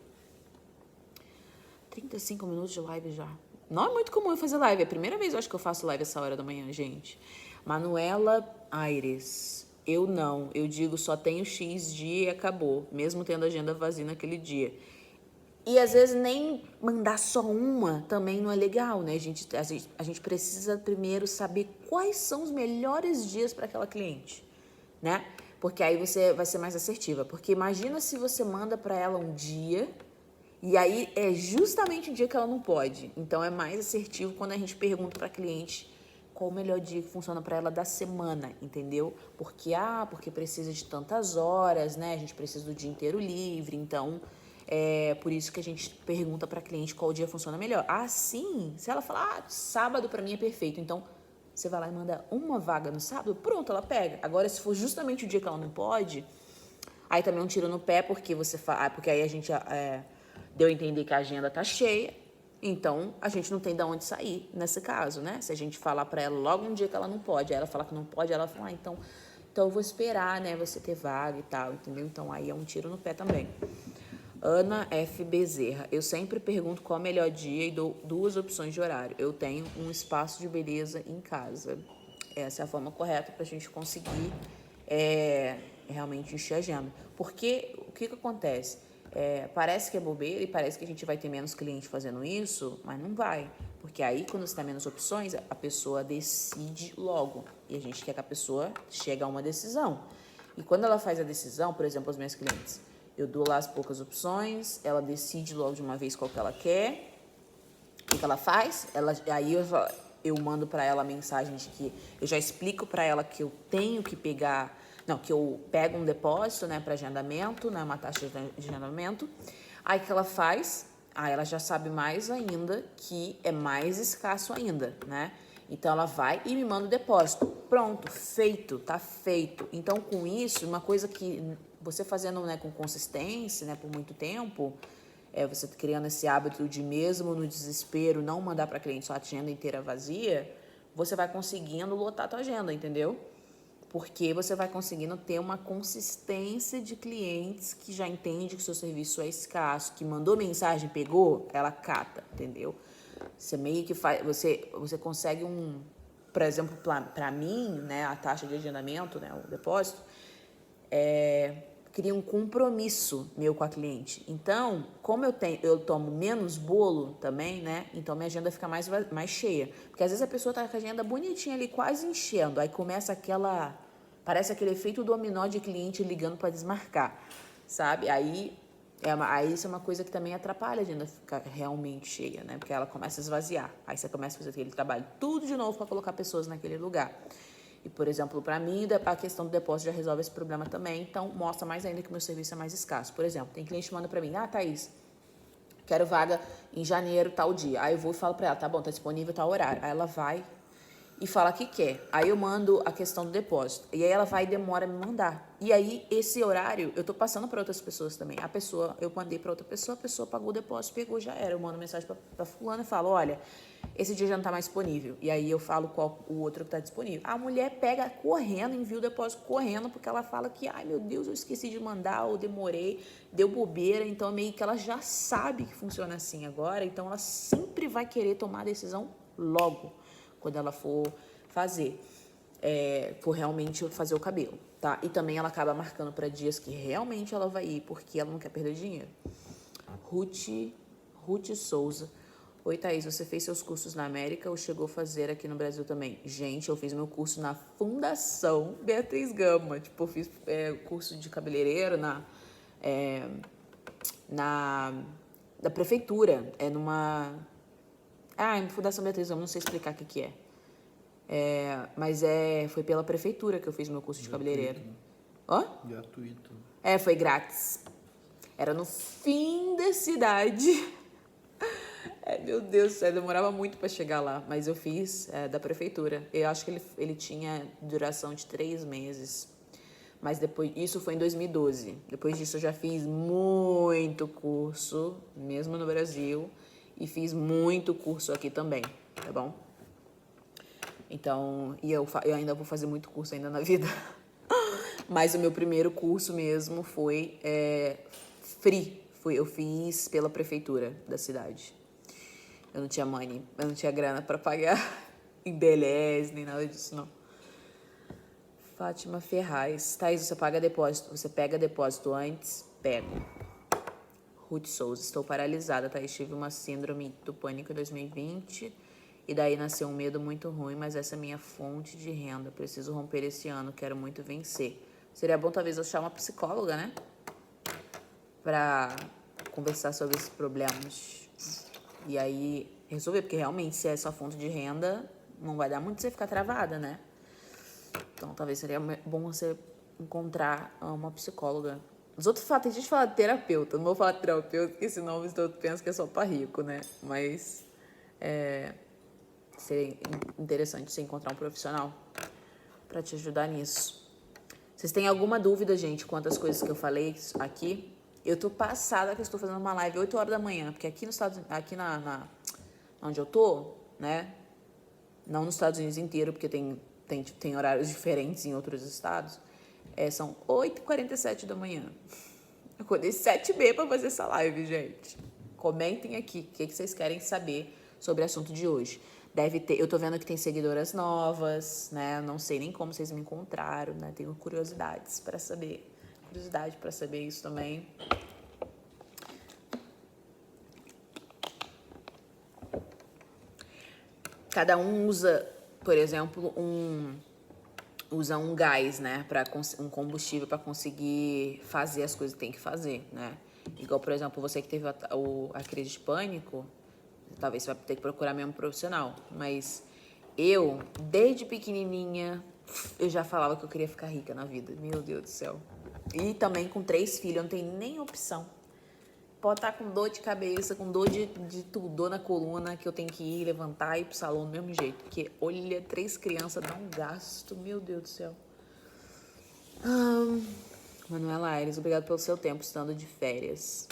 35 minutos de live já. Não é muito comum eu fazer live. É a primeira vez, eu acho, que eu faço live essa hora da manhã, gente. Manuela Aires. Eu não. Eu digo só tenho X dia e acabou. Mesmo tendo agenda vazia naquele dia. E às vezes nem mandar só uma também não é legal, né? A gente precisa primeiro saber quais são os melhores dias para aquela cliente, né? Porque aí você vai ser mais assertiva. Porque imagina se você manda para ela um dia e aí é justamente o dia que ela não pode. Então é mais assertivo quando a gente pergunta para a cliente qual o melhor dia que funciona para ela da semana, entendeu? Porque precisa de tantas horas, né? A gente precisa do dia inteiro livre, então é por isso que a gente pergunta para a cliente qual dia funciona melhor. Assim, se ela falar, sábado para mim é perfeito, então você vai lá e manda uma vaga no sábado, pronto, ela pega. Agora, se for justamente o dia que ela não pode, aí também é um tiro no pé, porque porque aí a gente deu a entender que a agenda tá cheia, então a gente não tem de onde sair nesse caso, né? Se a gente falar para ela logo um dia que ela não pode, aí ela falar que não pode, ela fala, então eu vou esperar, né, você ter vaga e tal, entendeu? Então aí é um tiro no pé também. Ana F. Bezerra. Eu sempre pergunto qual é o melhor dia e dou 2 opções de horário. Eu tenho um espaço de beleza em casa. Essa é a forma correta para a gente conseguir realmente encher a agenda. Porque o que acontece? Parece que é bobeira e parece que a gente vai ter menos cliente fazendo isso, mas não vai. Porque aí, quando você tem menos opções, a pessoa decide logo. E a gente quer que a pessoa chegue a uma decisão. E quando ela faz a decisão, por exemplo, os meus clientes, eu dou lá as poucas opções, ela decide logo de uma vez qual que ela quer, o que ela faz, aí eu mando para ela a mensagem de que eu já explico para ela que eu tenho que pegar, não, que eu pego um depósito, né, para agendamento, né, uma taxa de agendamento, aí que ela faz, aí ela já sabe mais ainda que é mais escasso ainda, né? Então ela vai e me manda o depósito. Pronto, feito, tá feito. Então com isso, uma coisa que você fazendo, né, com consistência, né, por muito tempo, você criando esse hábito de mesmo no desespero não mandar para cliente sua agenda inteira vazia, você vai conseguindo lotar a tua agenda, entendeu? Porque você vai conseguindo ter uma consistência de clientes que já entende que o seu serviço é escasso, que mandou mensagem, pegou, ela cata, entendeu? Você meio que faz, você consegue por exemplo, para mim, né, a taxa de agendamento, né, o depósito, cria um compromisso meu com a cliente. Então, como eu tomo menos bolo também, né? Então minha agenda fica mais cheia. Porque às vezes a pessoa tá com a agenda bonitinha ali, quase enchendo. Aí começa parece aquele efeito dominó de cliente ligando para desmarcar, sabe? Aí isso é uma coisa que também atrapalha a agenda ficar realmente cheia, né? Porque ela começa a esvaziar. Aí você começa a fazer aquele trabalho tudo de novo para colocar pessoas naquele lugar. E, por exemplo, para mim, a questão do depósito já resolve esse problema também. Então, mostra mais ainda que o meu serviço é mais escasso. Por exemplo, tem cliente que manda para mim, Thaís, quero vaga em janeiro, tal dia. Aí eu vou e falo para ela, tá bom, tá disponível tal horário. Aí ela vai e fala que quer. Aí eu mando a questão do depósito. E aí ela vai e demora a me mandar. E aí, esse horário, eu tô passando para outras pessoas também. Eu mandei para outra pessoa, a pessoa pagou o depósito, pegou, já era. Eu mando mensagem para fulano e falo, olha, esse dia já não tá mais disponível. E aí eu falo qual o outro que tá disponível. A mulher pega correndo, envia o depósito correndo, porque ela fala que, ai meu Deus, eu esqueci de mandar, ou demorei, deu bobeira. Então meio que ela já sabe que funciona assim agora, então ela sempre vai querer tomar a decisão logo, quando ela for for realmente fazer o cabelo, tá? E também ela acaba marcando para dias que realmente ela vai ir, porque ela não quer perder dinheiro. Ruth Souza. Oi, Thaís, você fez seus cursos na América ou chegou a fazer aqui no Brasil também? Gente, eu fiz meu curso na Fundação Beatriz Gama. Tipo, eu fiz curso de cabeleireiro da prefeitura. Em Fundação Beatriz Gama, não sei explicar o que é. Mas foi pela prefeitura que eu fiz meu curso de cabeleireiro. Hã? Gratuito. Foi grátis. Era no fim da cidade. Meu Deus do céu, demorava muito para chegar lá, mas eu fiz da prefeitura. Eu acho que ele tinha duração de 3 meses. Mas depois, isso foi em 2012. Depois disso eu já fiz muito curso, mesmo no Brasil, e fiz muito curso aqui também, tá bom? Então, eu ainda vou fazer muito curso ainda na vida. Mas o meu primeiro curso mesmo foi free. Eu fiz pela prefeitura da cidade. Eu não tinha money, eu não tinha grana pra pagar em beleza, nem nada disso, não. Fátima Ferraz. Thaís, você paga depósito. Você pega depósito antes? Pego. Ruth Souza. Estou paralisada, Thaís. Tive uma síndrome do pânico em 2020 e daí nasceu um medo muito ruim, mas essa é minha fonte de renda. Preciso romper esse ano, quero muito vencer. Seria bom talvez eu chamar uma psicóloga, né? Pra conversar sobre esses problemas. E aí resolver, porque realmente se é sua fonte de renda, não vai dar muito você ficar travada, né? Então, talvez seria bom você encontrar uma psicóloga. Os outros falam, tem gente que fala terapeuta. Não vou falar terapeuta, porque senão os outros pensam que é só pra rico, né? Mas seria interessante você encontrar um profissional pra te ajudar nisso. Vocês têm alguma dúvida, gente, quanto às coisas que eu falei aqui? Eu tô passada que eu estou fazendo uma live 8 horas da manhã, porque aqui nos Estados Unidos, aqui onde eu tô, né? Não nos Estados Unidos inteiro, porque tem horários diferentes em outros estados. São 8h47 da manhã. Eu acordei 7h30 para fazer essa live, gente. Comentem aqui o que vocês querem saber sobre o assunto de hoje. Deve ter, eu tô vendo que tem seguidoras novas, né? Não sei nem como vocês me encontraram, né? Tenho curiosidade para saber isso também. Cada um usa, por exemplo, usa um gás, né, um combustível para conseguir fazer as coisas que tem que fazer, né? Igual, por exemplo, você que teve a crise de pânico, talvez você vai ter que procurar mesmo um profissional. Mas eu, desde pequenininha, eu já falava que eu queria ficar rica na vida. Meu Deus do céu. E também com 3 filhos, eu não tenho nem opção. Pode estar com dor de cabeça, com dor de tudo, dor na coluna, que eu tenho que ir levantar e ir pro salão do mesmo jeito. Porque, olha, 3 crianças dá um gasto, meu Deus do céu. Manuela Aires, obrigado pelo seu tempo estando de férias.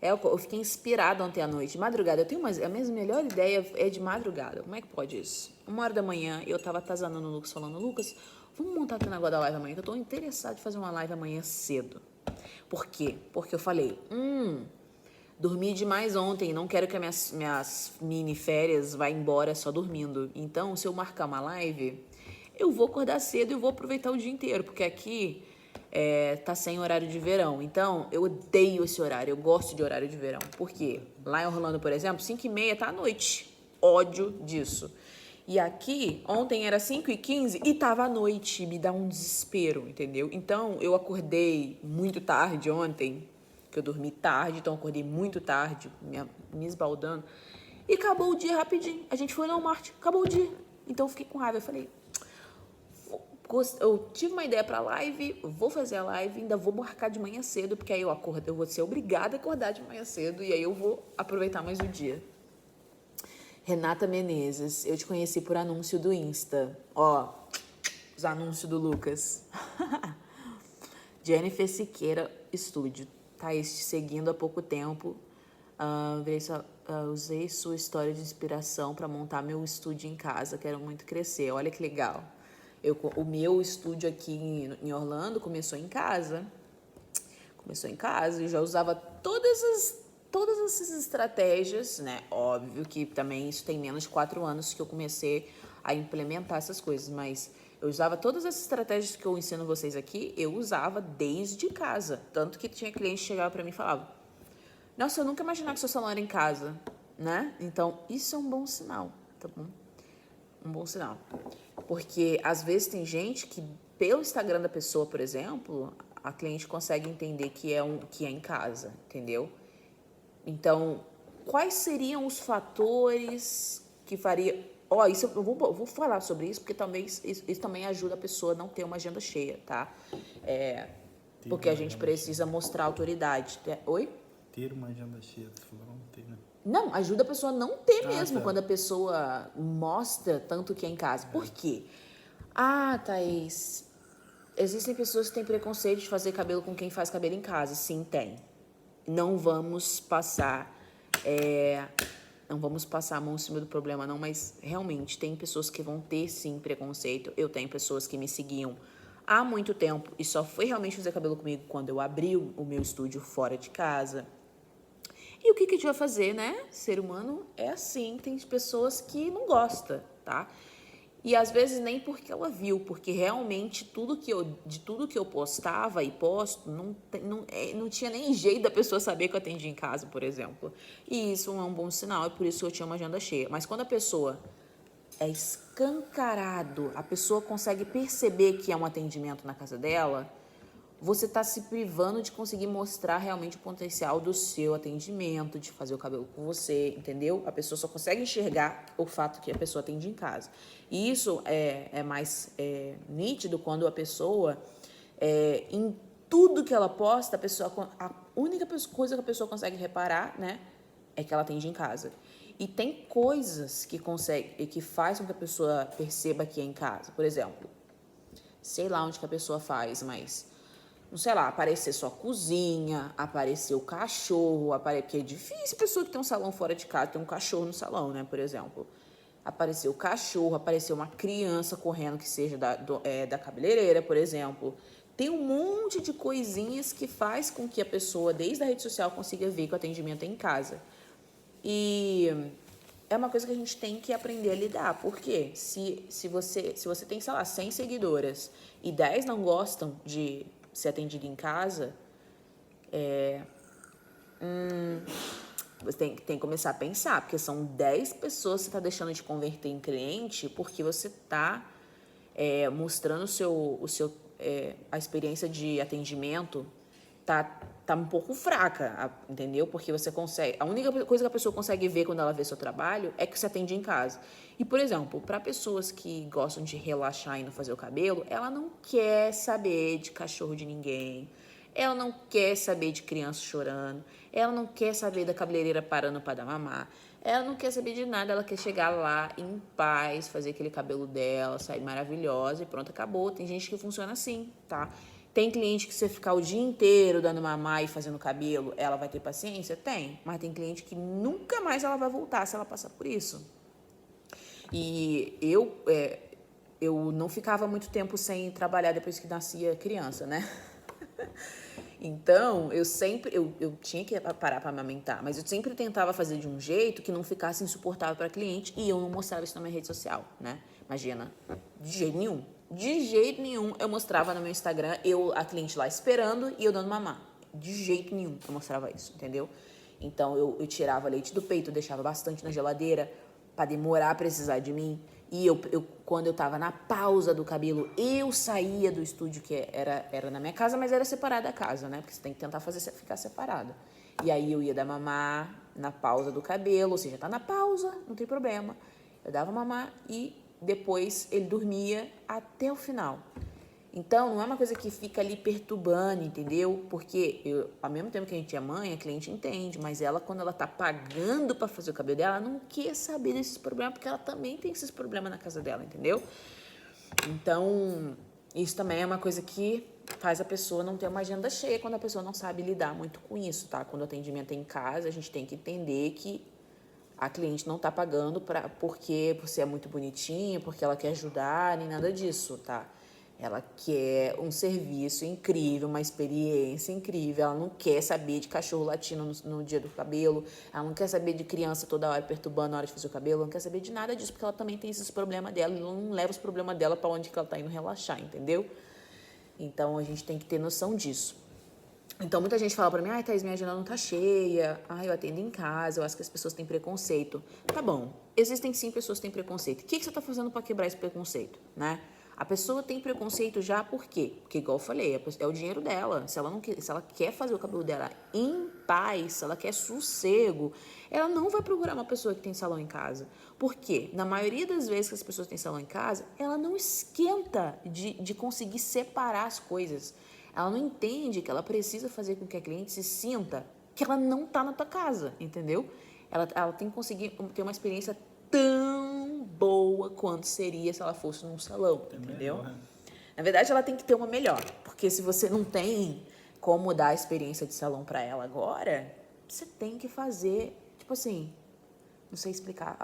Eu fiquei inspirada ontem à noite, de madrugada. Eu tenho a minha melhor ideia é de madrugada. Como é que pode isso? 1h da manhã, eu tava atazanando o Lucas, falando, Lucas, vamos montar aqui o negócio da live amanhã, que eu tô interessado em fazer uma live amanhã cedo. Por quê? Porque eu falei, dormi demais ontem, não quero que as minhas mini férias vá embora só dormindo. Então, se eu marcar uma live, eu vou acordar cedo e vou aproveitar o dia inteiro, porque aqui tá sem horário de verão. Então, eu odeio esse horário, eu gosto de horário de verão. Por quê? Lá em Orlando, por exemplo, 5h30 tá à noite. Ódio disso. E aqui, ontem era 5h15 e tava à noite, me dá um desespero, entendeu? Então, eu acordei muito tarde ontem, que eu dormi tarde, então acordei muito tarde, me esbaldando. E acabou o dia rapidinho. A gente foi no Walmart, acabou o dia. Então eu fiquei com raiva. Eu falei, eu tive uma ideia pra live, vou fazer a live, ainda vou marcar de manhã cedo, porque aí eu vou ser obrigada a acordar de manhã cedo e aí eu vou aproveitar mais o dia. Renata Menezes, eu te conheci por anúncio do Insta. Ó, os anúncios do Lucas. Jennifer Siqueira, estúdio. Thaís, te seguindo há pouco tempo. Usei sua história de inspiração para montar meu estúdio em casa. Quero muito crescer. Olha que legal. O meu estúdio aqui em Orlando começou em casa. Eu já usava todas essas estratégias, né? Óbvio que também isso tem menos de 4 anos que eu comecei a implementar essas coisas, mas eu usava todas essas estratégias que eu ensino vocês aqui, eu usava desde casa. Tanto que tinha cliente que chegava pra mim e falava, nossa, eu nunca imaginava que seu salão era em casa, né? Então, isso é um bom sinal, tá bom? Um bom sinal. Porque, às vezes, tem gente que, pelo Instagram da pessoa, por exemplo, a cliente consegue entender que é em casa, entendeu? Então, quais seriam os fatores que faria... isso eu vou falar sobre isso, porque também isso também ajuda a pessoa a não ter uma agenda cheia, tá? Porque a gente precisa mostrar autoridade. Oi? Ter uma agenda cheia, você falou não ter, né? Não, ajuda a pessoa a não ter mesmo, tá. Quando a pessoa mostra tanto que é em casa. Por quê? Thaís, existem pessoas que têm preconceito de fazer cabelo com quem faz cabelo em casa. Sim, tem. Não vamos passar não vamos passar a mão em cima do problema, não, mas realmente tem pessoas que vão ter, sim, preconceito. Eu tenho pessoas que me seguiam há muito tempo e só foi realmente fazer cabelo comigo quando eu abri o meu estúdio fora de casa. E o que a gente vai fazer, né? Ser humano é assim, tem pessoas que não gostam, tá? E às vezes nem porque ela viu, porque realmente de tudo que eu postava e posto, não tinha nem jeito da pessoa saber que eu atendi em casa, por exemplo. E isso não é um bom sinal, é por isso que eu tinha uma agenda cheia. Mas quando a pessoa é escancarado, a pessoa consegue perceber que é um atendimento na casa dela, você está se privando de conseguir mostrar realmente o potencial do seu atendimento, de fazer o cabelo com você, entendeu? A pessoa só consegue enxergar o fato que a pessoa atende em casa. E isso é mais nítido quando a pessoa, em tudo que ela posta, a única coisa que a pessoa consegue reparar, né, é que ela atende em casa. E tem coisas que faz com que a pessoa perceba que é em casa. Por exemplo, sei lá onde que a pessoa faz, mas não sei lá, aparecer sua cozinha, aparecer o cachorro, porque é difícil a pessoa que tem um salão fora de casa ter um cachorro no salão, né, por exemplo. Aparecer o cachorro, aparecer uma criança correndo que seja da cabeleireira, por exemplo. Tem um monte de coisinhas que faz com que a pessoa, desde a rede social, consiga ver que o atendimento é em casa. E é uma coisa que a gente tem que aprender a lidar. Por quê? Se você tem, sei lá, 100 seguidoras e 10 não gostam de ser atendido em casa, você tem que começar a pensar, porque são 10 pessoas que você está deixando de converter em cliente porque você está mostrando a experiência de atendimento tá um pouco fraca, entendeu? Porque você consegue... A única coisa que a pessoa consegue ver quando ela vê seu trabalho é que você atende em casa. E, por exemplo, para pessoas que gostam de relaxar e não fazer o cabelo, ela não quer saber de cachorro de ninguém, ela não quer saber de criança chorando, ela não quer saber da cabeleireira parando para dar mamar, ela não quer saber de nada, ela quer chegar lá em paz, fazer aquele cabelo dela, sair maravilhosa e pronto, acabou. Tem gente que funciona assim, tá? Tem cliente que você ficar o dia inteiro dando mamar e fazendo cabelo, ela vai ter paciência? Tem. Mas tem cliente que nunca mais ela vai voltar se ela passar por isso. E eu não ficava muito tempo sem trabalhar depois que nascia criança, né? Então, eu tinha que parar para amamentar, mas eu sempre tentava fazer de um jeito que não ficasse insuportável para cliente e eu não mostrava isso na minha rede social, né? Imagina, de jeito nenhum eu mostrava no meu Instagram, a cliente lá esperando e eu dando mamar. De jeito nenhum eu mostrava isso, entendeu? Então, eu tirava leite do peito, eu deixava bastante na geladeira para demorar a precisar de mim. E quando eu tava na pausa do cabelo, eu saía do estúdio, que era na minha casa, mas era separada da casa, né? Porque você tem que tentar ficar separada. E aí eu ia dar mamar na pausa do cabelo, ou seja, tá na pausa, não tem problema. Eu dava mamar e depois ele dormia até o final. Então, não é uma coisa que fica ali perturbando, entendeu? Porque, ao mesmo tempo que a gente é mãe, a cliente entende, mas ela, quando ela tá pagando pra fazer o cabelo dela, ela não quer saber desses problemas, porque ela também tem esses problemas na casa dela, entendeu? Então, isso também é uma coisa que faz a pessoa não ter uma agenda cheia, quando a pessoa não sabe lidar muito com isso, tá? Quando o atendimento é em casa, a gente tem que entender que a cliente não tá pagando porque você é muito bonitinha, porque ela quer ajudar, nem nada disso, tá? Ela quer um serviço incrível, uma experiência incrível. Ela não quer saber de cachorro latindo no dia do cabelo. Ela não quer saber de criança toda hora perturbando na hora de fazer o cabelo. Ela não quer saber de nada disso, porque ela também tem esses problemas dela. E ela não leva os problemas dela para onde que ela tá indo relaxar, entendeu? Então, a gente tem que ter noção disso. Então, muita gente fala pra mim, ai, Thaís, minha agenda não tá cheia. Ai, eu atendo em casa, eu acho que as pessoas têm preconceito. Tá bom, existem sim pessoas que têm preconceito. O que você tá fazendo para quebrar esse preconceito, né? A pessoa tem preconceito já por quê? Porque, igual eu falei, é o dinheiro dela. Se ela quer fazer o cabelo dela em paz, se ela quer sossego, ela não vai procurar uma pessoa que tem salão em casa. Por quê? Na maioria das vezes que as pessoas têm salão em casa, ela não esquenta de conseguir separar as coisas. Ela não entende que ela precisa fazer com que a cliente se sinta que ela não está na tua casa, entendeu? Ela tem que conseguir ter uma experiência tão boa quanto seria se ela fosse num salão, entendeu? Melhor, né? Na verdade, ela tem que ter uma melhor, porque se você não tem como dar a experiência de salão para ela agora, você tem que fazer, tipo assim, não sei explicar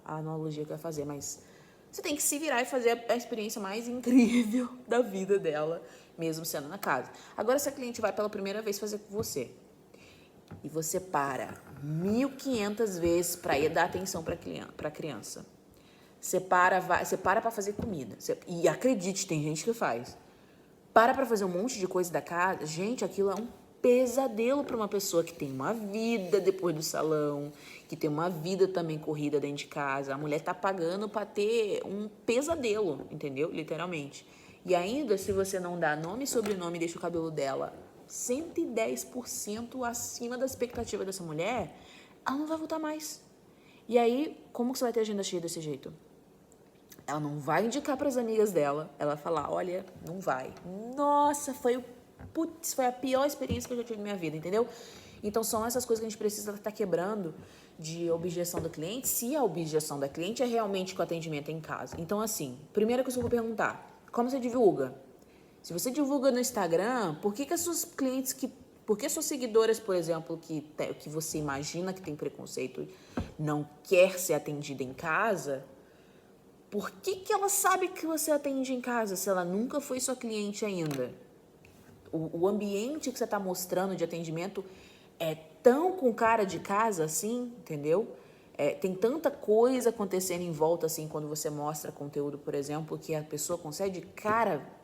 a analogia que eu ia fazer, mas você tem que se virar e fazer a experiência mais incrível da vida dela, mesmo sendo na casa. Agora, se a cliente vai pela primeira vez fazer com você, e você para 1.500 vezes para ir dar atenção para a criança. Você para fazer comida. E acredite, tem gente que faz. Para fazer um monte de coisa da casa. Gente, aquilo é um pesadelo para uma pessoa que tem uma vida depois do salão, que tem uma vida também corrida dentro de casa. A mulher tá pagando para ter um pesadelo, entendeu? Literalmente. E ainda, se você não dá nome e sobrenome e deixa o cabelo dela 110% acima da expectativa dessa mulher, ela não vai voltar mais. E aí, como que você vai ter agenda cheia desse jeito? Ela não vai indicar para as amigas dela, ela vai falar, olha, não vai. Nossa, foi a pior experiência que eu já tive na minha vida, entendeu? Então, são essas coisas que a gente precisa estar quebrando de objeção do cliente, se a objeção da cliente é realmente que o atendimento é em casa. Então, assim, primeira coisa que eu vou perguntar, como você divulga? Se você divulga no Instagram, por que as suas clientes por que suas seguidoras, por exemplo, que você imagina que tem preconceito, não quer ser atendida em casa? Por que ela sabe que você atende em casa se ela nunca foi sua cliente ainda? O ambiente que você está mostrando de atendimento é tão com cara de casa assim, entendeu? Tem tanta coisa acontecendo em volta assim quando você mostra conteúdo, por exemplo, que a pessoa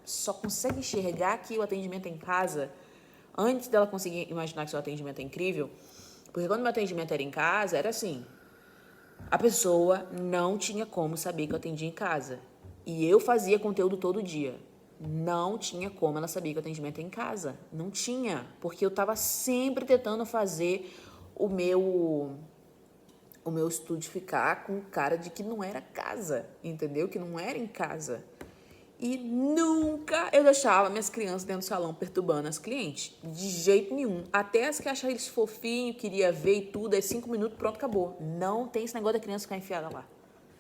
só consegue enxergar que o atendimento é em casa antes dela conseguir imaginar que seu atendimento é incrível. Porque quando meu atendimento era em casa, era assim, a pessoa não tinha como saber que eu atendia em casa. E eu fazia conteúdo todo dia. Não tinha como ela saber que o atendimento é em casa. Não tinha, porque eu estava sempre tentando fazer o meu estúdio ficar com cara de que não era casa, entendeu? Que não era em casa. E nunca eu deixava minhas crianças dentro do salão perturbando as clientes. De jeito nenhum. Até as que achavam eles fofinhos, queria ver e tudo, aí 5 minutos, pronto, acabou. Não tem esse negócio da criança ficar enfiada lá,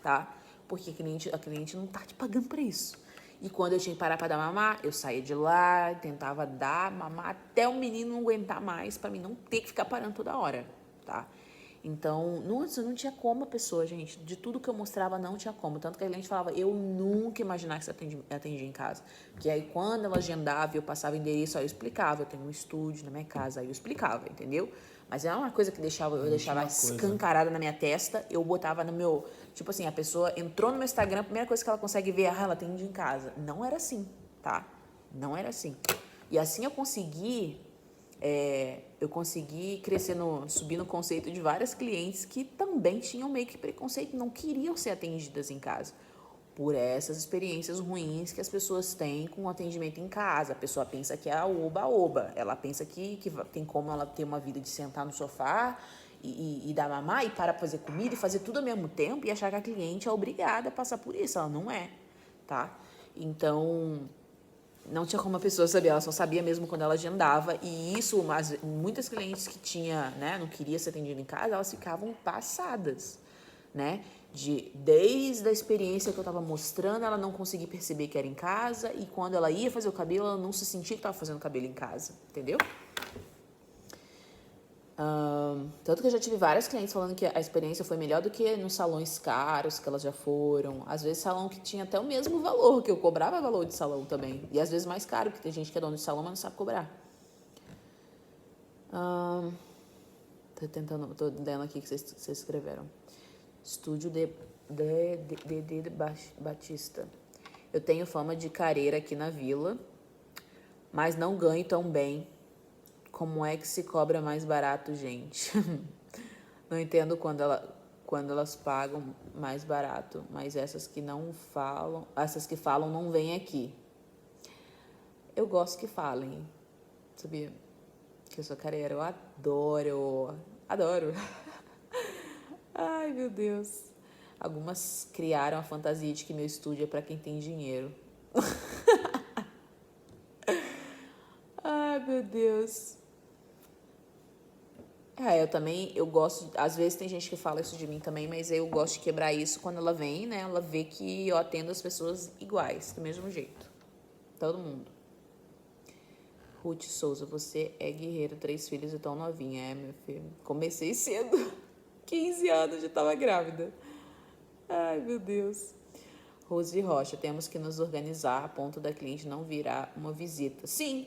tá? Porque a cliente não tá te pagando pra isso. E quando eu tinha que parar pra dar mamar, eu saía de lá, tentava dar mamar até o menino não aguentar mais, pra mim não ter que ficar parando toda hora, tá? Então, não tinha como a pessoa, gente, de tudo que eu mostrava não tinha como. Tanto que a cliente falava, eu nunca imaginava que você atendia em casa. Porque aí quando ela agendava e eu passava endereço, aí eu explicava, eu tenho um estúdio na minha casa, aí eu explicava, entendeu? Mas é uma coisa que eu deixava escancarada na minha testa, eu botava no meu, tipo assim, a pessoa entrou no meu Instagram, a primeira coisa que ela consegue ver, ela atende em casa. Não era assim, tá? Não era assim. E assim eu consegui crescer, subir no conceito de várias clientes que também tinham meio que preconceito, não queriam ser atendidas em casa. Por essas experiências ruins que as pessoas têm com o atendimento em casa. A pessoa pensa que é a oba-oba. Ela pensa que tem como ela ter uma vida de sentar no sofá e dar mamar e para fazer comida e fazer tudo ao mesmo tempo e achar que a cliente é obrigada a passar por isso. Ela não é, tá? Então, não tinha como a pessoa saber, ela só sabia mesmo quando ela agendava. E isso, muitas clientes que não queria ser atendida em casa, elas ficavam passadas, né? Desde a experiência que eu estava mostrando, ela não conseguia perceber que era em casa. E quando ela ia fazer o cabelo, ela não se sentia que estava fazendo cabelo em casa, entendeu? Tanto que eu já tive várias clientes falando que a experiência foi melhor do que nos salões caros que elas já foram. Às vezes salão que tinha até o mesmo valor, que eu cobrava valor de salão também. E às vezes mais caro, porque tem gente que é dono de salão, mas não sabe cobrar. Tô dando aqui que vocês escreveram. Estúdio de Batista. Eu tenho fama de careira aqui na vila, mas não ganho tão bem. Como é que se cobra mais barato, gente? Não entendo quando elas pagam mais barato, mas essas que falam não vêm aqui. Eu gosto que falem, sabia? Que eu sou careira, eu adoro. Ai, meu Deus. Algumas criaram a fantasia de que meu estúdio é pra quem tem dinheiro. Ai, meu Deus. Eu gosto, às vezes tem gente que fala isso de mim também, mas eu gosto de quebrar isso quando ela vem, né? Ela vê que eu atendo as pessoas iguais, do mesmo jeito, todo mundo. Ruth Souza, você é guerreira, 3 filhos e tão novinha. É, meu filho, comecei cedo. 15 anos já estava grávida. Ai, meu Deus. Rose Rocha, temos que nos organizar a ponto da cliente não virar uma visita. Sim,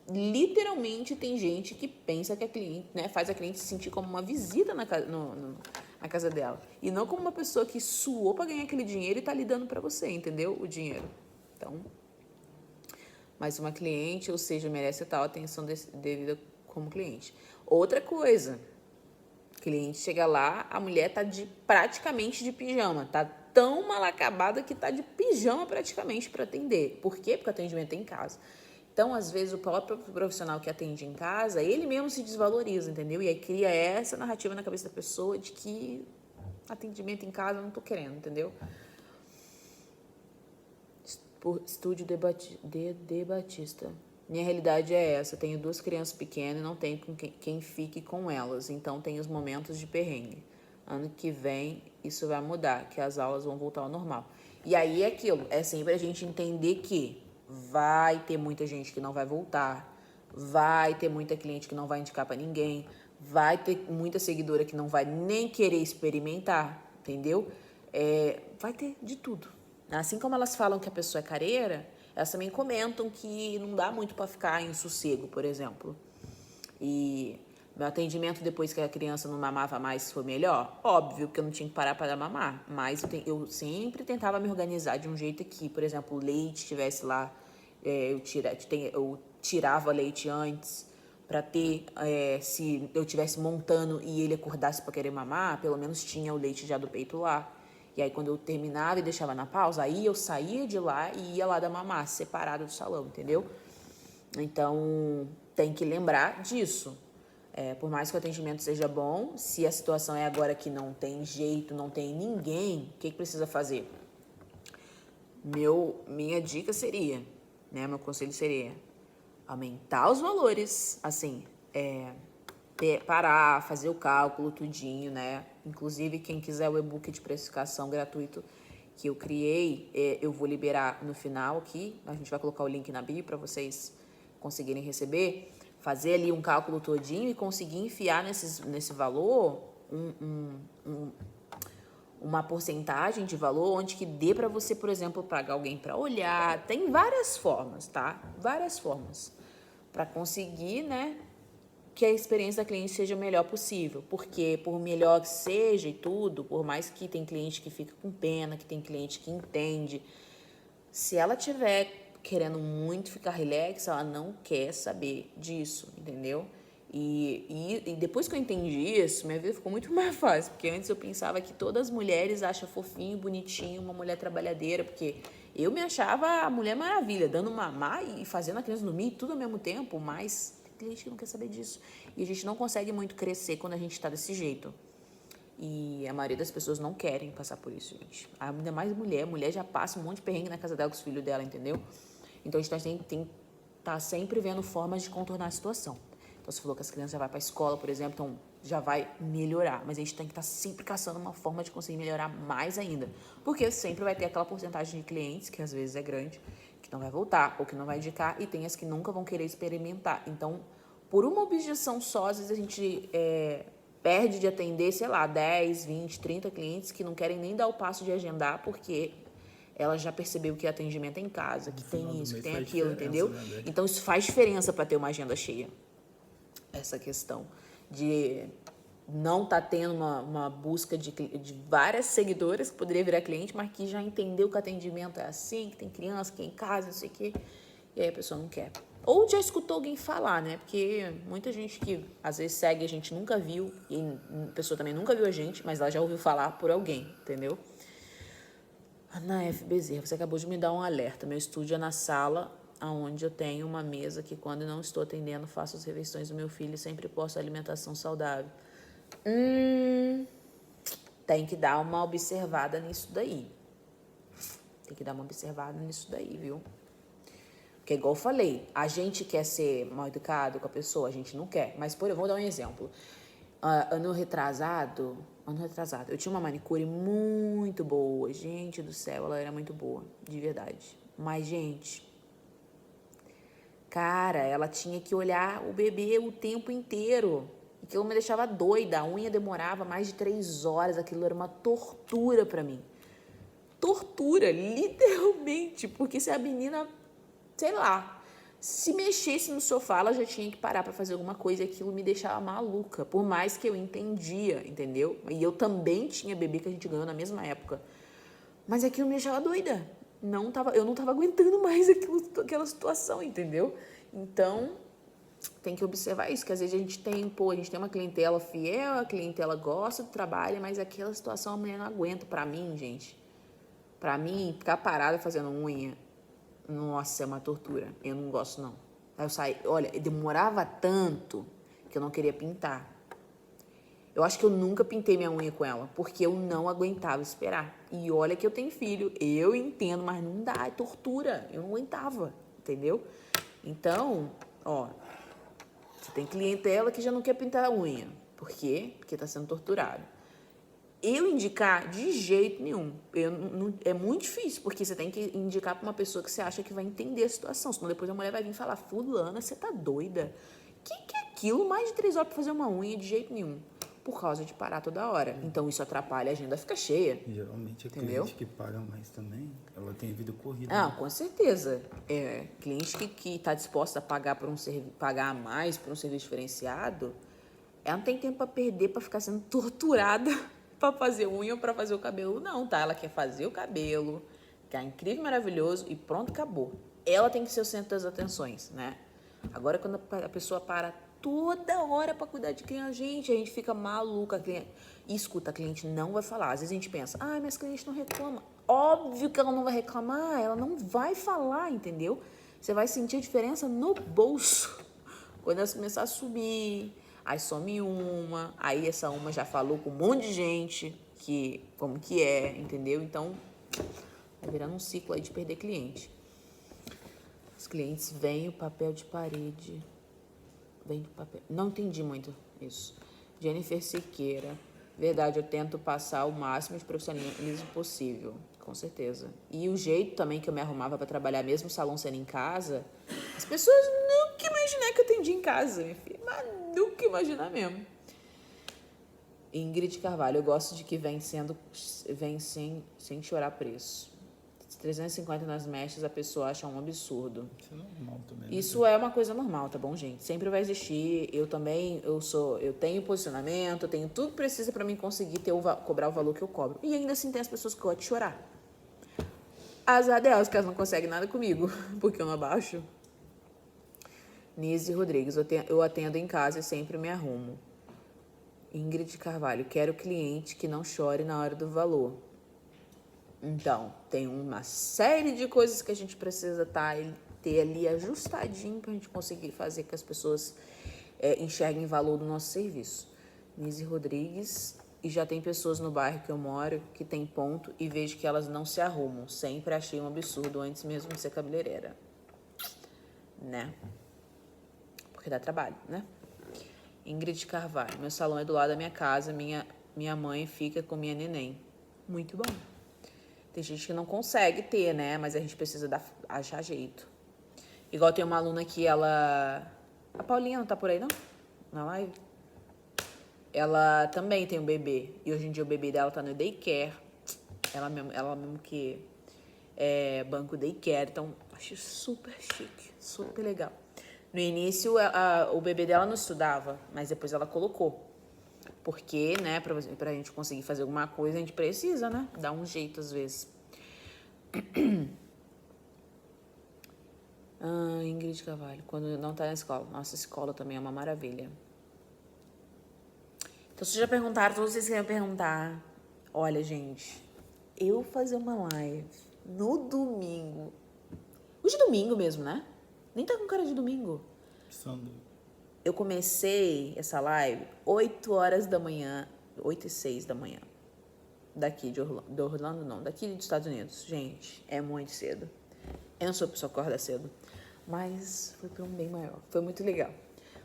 literalmente tem gente que pensa que a cliente, né, faz a cliente se sentir como uma visita na casa dela. E não como uma pessoa que suou para ganhar aquele dinheiro e tá lhe dando para você, entendeu? O dinheiro. Então, mais uma cliente, ou seja, merece tal atenção devida como cliente. Outra coisa, cliente chega lá, a mulher tá praticamente de pijama, tá tão mal acabada que tá de pijama praticamente para atender. Por quê? Porque o atendimento é em casa. Então, às vezes, o próprio profissional que atende em casa, ele mesmo se desvaloriza, entendeu? E aí cria essa narrativa na cabeça da pessoa de que atendimento em casa eu não tô querendo, entendeu? Estúdio de Batista. Minha realidade é essa, tenho 2 crianças pequenas e não tenho quem fique com elas, então tem os momentos de perrengue. Ano que vem isso vai mudar, que as aulas vão voltar ao normal. E aí é aquilo, é sempre a gente entender que vai ter muita gente que não vai voltar, vai ter muita cliente que não vai indicar para ninguém, vai ter muita seguidora que não vai nem querer experimentar, entendeu? Vai ter de tudo. Assim como elas falam que a pessoa é careira, elas também comentam que não dá muito para ficar em sossego, por exemplo. E meu atendimento depois que a criança não mamava mais foi melhor? Óbvio que eu não tinha que parar para mamar, mas eu sempre tentava me organizar de um jeito que, por exemplo, o leite estivesse lá, eu tirava leite antes para ter, se eu estivesse montando e ele acordasse para querer mamar, pelo menos tinha o leite já do peito lá. E aí, quando eu terminava e deixava na pausa, aí eu saía de lá e ia lá dar mamar, separado do salão, entendeu? Então, tem que lembrar disso. Por mais que o atendimento seja bom, se a situação é agora que não tem jeito, não tem ninguém, o que precisa fazer? Minha dica seria, né, meu conselho seria aumentar os valores, assim, parar, fazer o cálculo, tudinho, né? Inclusive, quem quiser o e-book de precificação gratuito que eu criei, eu vou liberar no final aqui. A gente vai colocar o link na bio para vocês conseguirem receber. Fazer ali um cálculo todinho e conseguir enfiar nesse valor uma porcentagem de valor onde que dê para você, por exemplo, pagar alguém para olhar. Tem várias formas, tá? Várias formas para conseguir, né, que a experiência da cliente seja o melhor possível. Porque, por melhor que seja e tudo, por mais que tem cliente que fica com pena, que tem cliente que entende, se ela tiver querendo muito ficar relax, ela não quer saber disso, entendeu? E depois que eu entendi isso, minha vida ficou muito mais fácil, porque antes eu pensava que todas as mulheres acham fofinho, bonitinho, uma mulher trabalhadeira, porque eu me achava a Mulher Maravilha, dando mamar e fazendo a criança dormir, tudo ao mesmo tempo, mas tem cliente que não quer saber disso. E a gente não consegue muito crescer quando a gente tá desse jeito. E a maioria das pessoas não querem passar por isso, gente. Ainda mais mulher já passa um monte de perrengue na casa dela com os filhos dela, entendeu? Então a gente tá sempre vendo formas de contornar a situação. Então você falou que as crianças já vão para a escola, por exemplo, então já vai melhorar. Mas a gente tem que estar sempre caçando uma forma de conseguir melhorar mais ainda. Porque sempre vai ter aquela porcentagem de clientes, que às vezes é grande, que não vai voltar ou que não vai indicar, e tem as que nunca vão querer experimentar. Então, por uma objeção só, às vezes a gente perde de atender, sei lá, 10, 20, 30 clientes que não querem nem dar o passo de agendar, porque ela já percebeu que atendimento é em casa, que tem isso, que tem aquilo, entendeu? Né? Então, isso faz diferença para ter uma agenda cheia. Essa questão de não estar tendo uma busca de várias seguidoras que poderia virar cliente, mas que já entendeu que o atendimento é assim, que tem criança, que é em casa, não sei o quê, e aí a pessoa não quer. Ou já escutou alguém falar, né? Porque muita gente que às vezes segue a gente nunca viu, e a pessoa também nunca viu a gente, mas ela já ouviu falar por alguém, entendeu? Ana F. Bezerra, você acabou de me dar um alerta. Meu estúdio é na sala, onde eu tenho uma mesa que, quando não estou atendendo, faço as refeições do meu filho e sempre posto alimentação saudável. Tem que dar uma observada nisso daí. Viu? Porque, igual eu falei, a gente quer ser mal educado com a pessoa, a gente não quer. Mas, eu vou dar um exemplo. Ano retrasado, eu tinha uma manicure muito boa. Gente do céu, ela era muito boa, de verdade. Mas, gente, Cara, ela tinha que olhar o bebê o tempo inteiro. E aquilo me deixava doida. A unha demorava mais de 3 horas. Aquilo era uma tortura pra mim. Tortura, literalmente. Porque se a menina, sei lá, se mexesse no sofá, ela já tinha que parar pra fazer alguma coisa. E aquilo me deixava maluca. Por mais que eu entendia, entendeu? E eu também tinha bebê que a gente ganhou na mesma época. Mas aquilo me deixava doida. Eu não tava aguentando mais aquela situação, entendeu? Então, tem que observar isso, que às vezes a gente tem uma clientela fiel, a clientela gosta do trabalho, mas aquela situação a mulher não aguenta. Pra mim, gente, ficar parada fazendo unha, nossa, é uma tortura. Eu não gosto, não. Aí eu saí, olha, demorava tanto que eu não queria pintar. Eu acho que eu nunca pintei minha unha com ela, porque eu não aguentava esperar. E olha que eu tenho filho, eu entendo, mas não dá, é tortura. Eu não aguentava, entendeu? Então, ó, você tem clientela que já não quer pintar a unha. Por quê? Porque tá sendo torturado. Eu indicar de jeito nenhum. É muito difícil, porque você tem que indicar pra uma pessoa que você acha que vai entender a situação. Senão depois a mulher vai vir falar, fulana, você tá doida? Que é aquilo? Mais de 3 horas pra fazer uma unha de jeito nenhum. Por causa de parar toda hora. Então isso atrapalha, a agenda fica cheia. Geralmente é entendeu? Cliente que paga mais também, ela tem vida corrida. Ah, com certeza. Cliente que tá disposta a pagar mais por um serviço diferenciado, ela não tem tempo pra perder pra ficar sendo torturada pra fazer unha ou pra fazer o cabelo, não, tá? Ela quer fazer o cabelo, que é incrível, maravilhoso e pronto, acabou. Ela tem que ser o centro das atenções, né? Agora, quando a pessoa para toda hora pra cuidar de quem a gente fica maluca. E escuta, a cliente não vai falar. Às vezes a gente pensa, minhas clientes não reclamam. Óbvio que ela não vai reclamar, ela não vai falar, entendeu? Você vai sentir a diferença no bolso. Quando elas começar a subir, aí some uma, aí essa uma já falou com um monte de gente como que é, entendeu? Então, vai virando um ciclo aí de perder cliente. Os clientes veem o papel de parede. Vem do papel. Não entendi muito isso. Jennifer Siqueira. Verdade, eu tento passar o máximo de profissionalismo possível. Com certeza. E o jeito também que eu me arrumava para trabalhar, mesmo o salão sendo em casa, as pessoas nunca imaginaram que eu atendia em casa, minha filha. Mas nunca imaginar mesmo. Ingrid Carvalho. Eu gosto de que vem sem chorar preço. 350 nas mechas, a pessoa acha um absurdo. Isso é normal também. Isso é uma coisa normal, tá bom, gente? Sempre vai existir. Eu também, eu tenho posicionamento, eu tenho tudo que precisa pra mim conseguir cobrar o valor que eu cobro. E ainda assim tem as pessoas que gostam de chorar. Azar delas, que elas não conseguem nada comigo, porque eu não abaixo. Nise Rodrigues, eu atendo em casa e sempre me arrumo. Ingrid Carvalho, quero cliente que não chore na hora do valor. Então, tem uma série de coisas que a gente precisa ter ali ajustadinho pra gente conseguir fazer que as pessoas enxerguem valor do nosso serviço. Nise Rodrigues, e já tem pessoas no bairro que eu moro que tem ponto e vejo que elas não se arrumam. Sempre achei um absurdo antes mesmo de ser cabeleireira. Né? Porque dá trabalho, né? Ingrid Carvalho, meu salão é do lado da minha casa, minha mãe fica com minha neném. Muito bom. Tem gente que não consegue ter, né? Mas a gente precisa achar jeito. Igual tem uma aluna que A Paulinha não tá por aí, não? Na live? Ela também tem um bebê. E hoje em dia o bebê dela tá no daycare. Ela mesmo que é banco daycare. Então, acho super chique. Super legal. No início, o bebê dela não estudava. Mas depois ela colocou. Porque, né, pra gente conseguir fazer alguma coisa, a gente precisa, né? Dar um jeito, às vezes. Ingrid Carvalho, quando não tá na escola. Nossa, escola também é uma maravilha. Então, vocês já perguntaram, todos vocês querem perguntar. Olha, gente, eu fazer uma live no domingo. Hoje é domingo mesmo, né? Nem tá com cara de domingo. Sunday. Eu comecei essa live 8 horas da manhã, 8h06 da manhã. Daqui de Orlando, não, daqui dos Estados Unidos. Gente, é muito cedo. Eu não sou pessoa que acorda cedo, mas foi para um bem maior. Foi muito legal.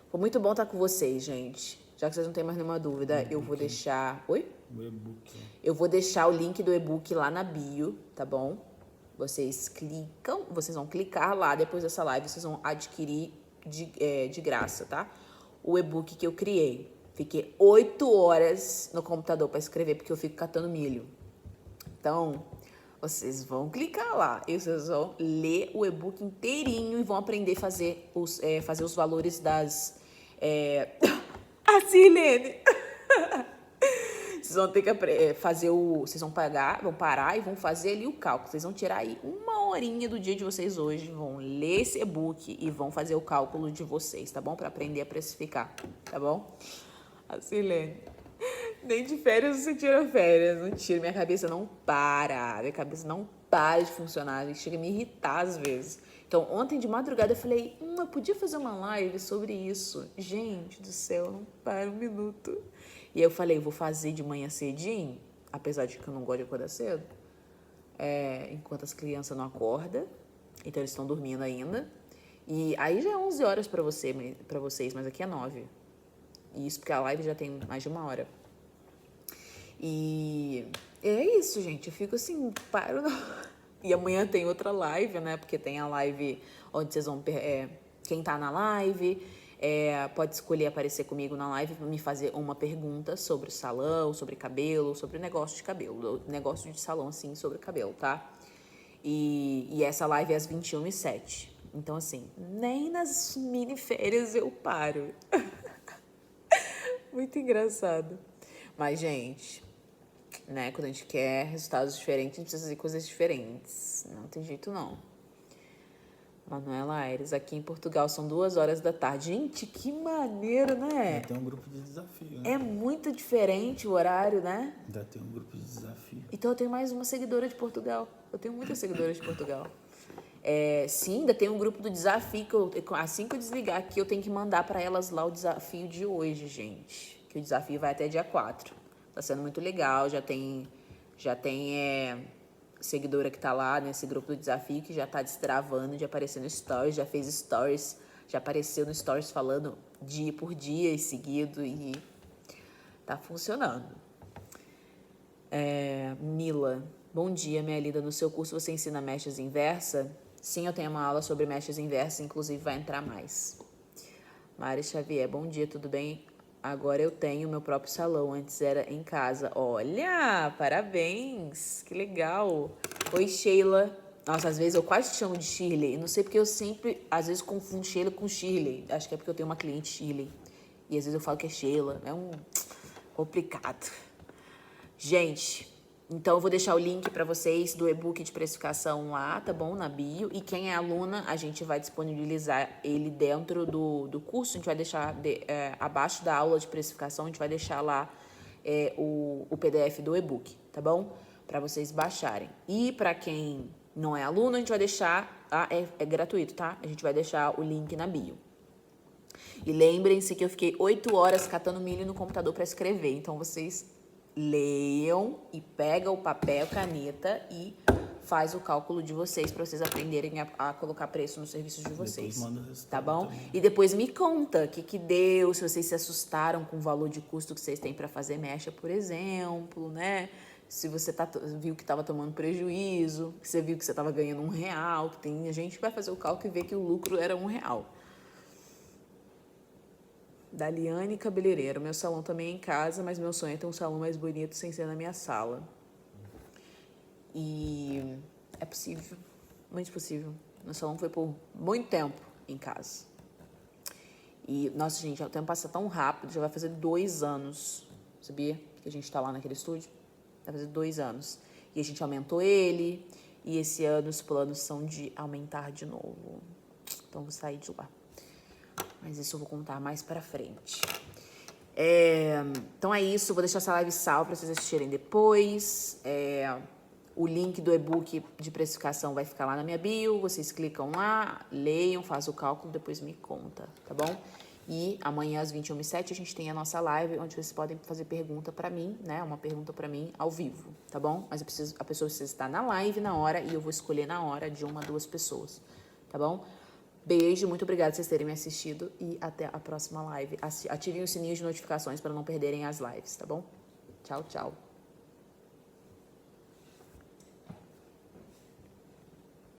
Foi muito bom estar com vocês, gente. Já que vocês não têm mais nenhuma dúvida, eu vou deixar... Oi? O e-book. Eu vou deixar o link do e-book lá na bio, tá bom? vocês vão clicar lá depois dessa live, vocês vão adquirir de graça, tá? O e-book que eu criei. Fiquei 8 horas no computador para escrever, porque eu fico catando milho. Então, vocês vão clicar lá e vocês vão ler o e-book inteirinho e vão aprender a fazer os valores das... A Silene! Vocês vão ter que fazer vocês vão parar e vão fazer ali o cálculo. Vocês vão tirar aí 1 horinha do dia de vocês hoje, vão ler esse e-book e vão fazer o cálculo de vocês, tá bom? Para aprender a precificar, tá bom? A Silene, nem de férias você tira férias. Não tira, minha cabeça não para de funcionar, chega a me irritar às vezes. Então, ontem de madrugada eu falei, eu podia fazer uma live sobre isso. Gente do céu, não para um minuto. E aí eu falei, vou fazer de manhã cedinho, apesar de que eu não gosto de acordar cedo, enquanto as crianças não acordam, então eles estão dormindo ainda. E aí já é 11 horas pra vocês, mas aqui é 9. E isso porque a live já tem mais de 1 hora. E é isso, gente, eu fico assim, paro não. E amanhã tem outra live, né? Porque tem a live onde vocês vão... quem tá na live pode escolher aparecer comigo na live e me fazer uma pergunta sobre o salão, sobre cabelo, sobre o negócio de cabelo. Negócio de salão, assim, sobre cabelo, tá? E essa live é às 21h07. Então, assim, nem nas mini férias eu paro. Muito engraçado. Mas, gente... né? Quando a gente quer resultados diferentes, a gente precisa fazer coisas diferentes. Não tem jeito, não. Manuela Aires, aqui em Portugal são 2 horas da tarde. Gente, que maneiro, né? Já tem um grupo de desafio, né? É muito diferente o horário, né? Já tem um grupo de desafio. Então eu tenho mais uma seguidora de Portugal. Eu tenho muitas seguidoras de Portugal. Sim, ainda tem um grupo do desafio que assim que eu desligar aqui, eu tenho que mandar para elas lá o desafio de hoje, gente. Que o desafio vai até dia 4. Tá sendo muito legal, já tem seguidora que tá lá nesse grupo do desafio que já tá destravando de aparecer no stories, já fez stories, já apareceu no stories falando dia por dia e seguido e tá funcionando. Mila, bom dia, minha linda. No seu curso você ensina mechas inversa? Sim, eu tenho uma aula sobre mechas inversas, inclusive vai entrar mais. Mari Xavier, bom dia, tudo bem? Agora eu tenho meu próprio salão, antes era em casa. Olha, parabéns, que legal. Oi, Sheila. Nossa, às vezes eu quase te chamo de Shirley. Não sei porque eu sempre, às vezes, confundo Sheila com Shirley. Acho que é porque eu tenho uma cliente Shirley. E às vezes eu falo que é Sheila. É complicado. Gente, então eu vou deixar o link para vocês do e-book de precificação lá, tá bom? Na bio. E quem é aluna, a gente vai disponibilizar ele dentro do curso. A gente vai deixar abaixo da aula de precificação, a gente vai deixar lá o PDF do e-book, tá bom? Para vocês baixarem. E para quem não é aluno, a gente vai deixar... é gratuito, tá? A gente vai deixar o link na bio. E lembrem-se que eu fiquei 8 horas catando milho no computador para escrever. Então, vocês... leiam e pega o papel, caneta e faz o cálculo de vocês para vocês aprenderem a colocar preço nos serviços de vocês. Depois manda o resultado, tá bom? Também. E depois me conta o que deu, se vocês se assustaram com o valor de custo que vocês têm para fazer mecha, por exemplo, né? Se você viu que estava tomando prejuízo, que você viu que você estava ganhando R$1, que tem gente que vai fazer o cálculo e ver que o lucro era R$1. Daliane Cabeleireiro. Meu salão também é em casa, mas meu sonho é ter um salão mais bonito sem ser na minha sala. E é possível, muito possível. Meu salão foi por muito tempo em casa. E, nossa, gente, o tempo passa tão rápido, já vai fazer 2 anos, sabia? Que a gente tá lá naquele estúdio. Vai fazer 2 anos. E a gente aumentou ele, e esse ano os planos são de aumentar de novo. Então, vou sair de lá. Mas isso eu vou contar mais pra frente. Então é isso, vou deixar essa live salva pra vocês assistirem depois. O link do e-book de precificação vai ficar lá na minha bio. Vocês clicam lá, leiam, fazem o cálculo, depois me conta, tá bom? E amanhã às 21h07 a gente tem a nossa live, onde vocês podem fazer pergunta pra mim, né? Uma pergunta pra mim ao vivo, tá bom? Mas a pessoa precisa estar na live na hora e eu vou escolher na hora de 1 a 2 pessoas, tá bom? Beijo, muito obrigada por vocês terem me assistido e até a próxima live. Ativem o sininho de notificações para não perderem as lives, tá bom? Tchau, tchau.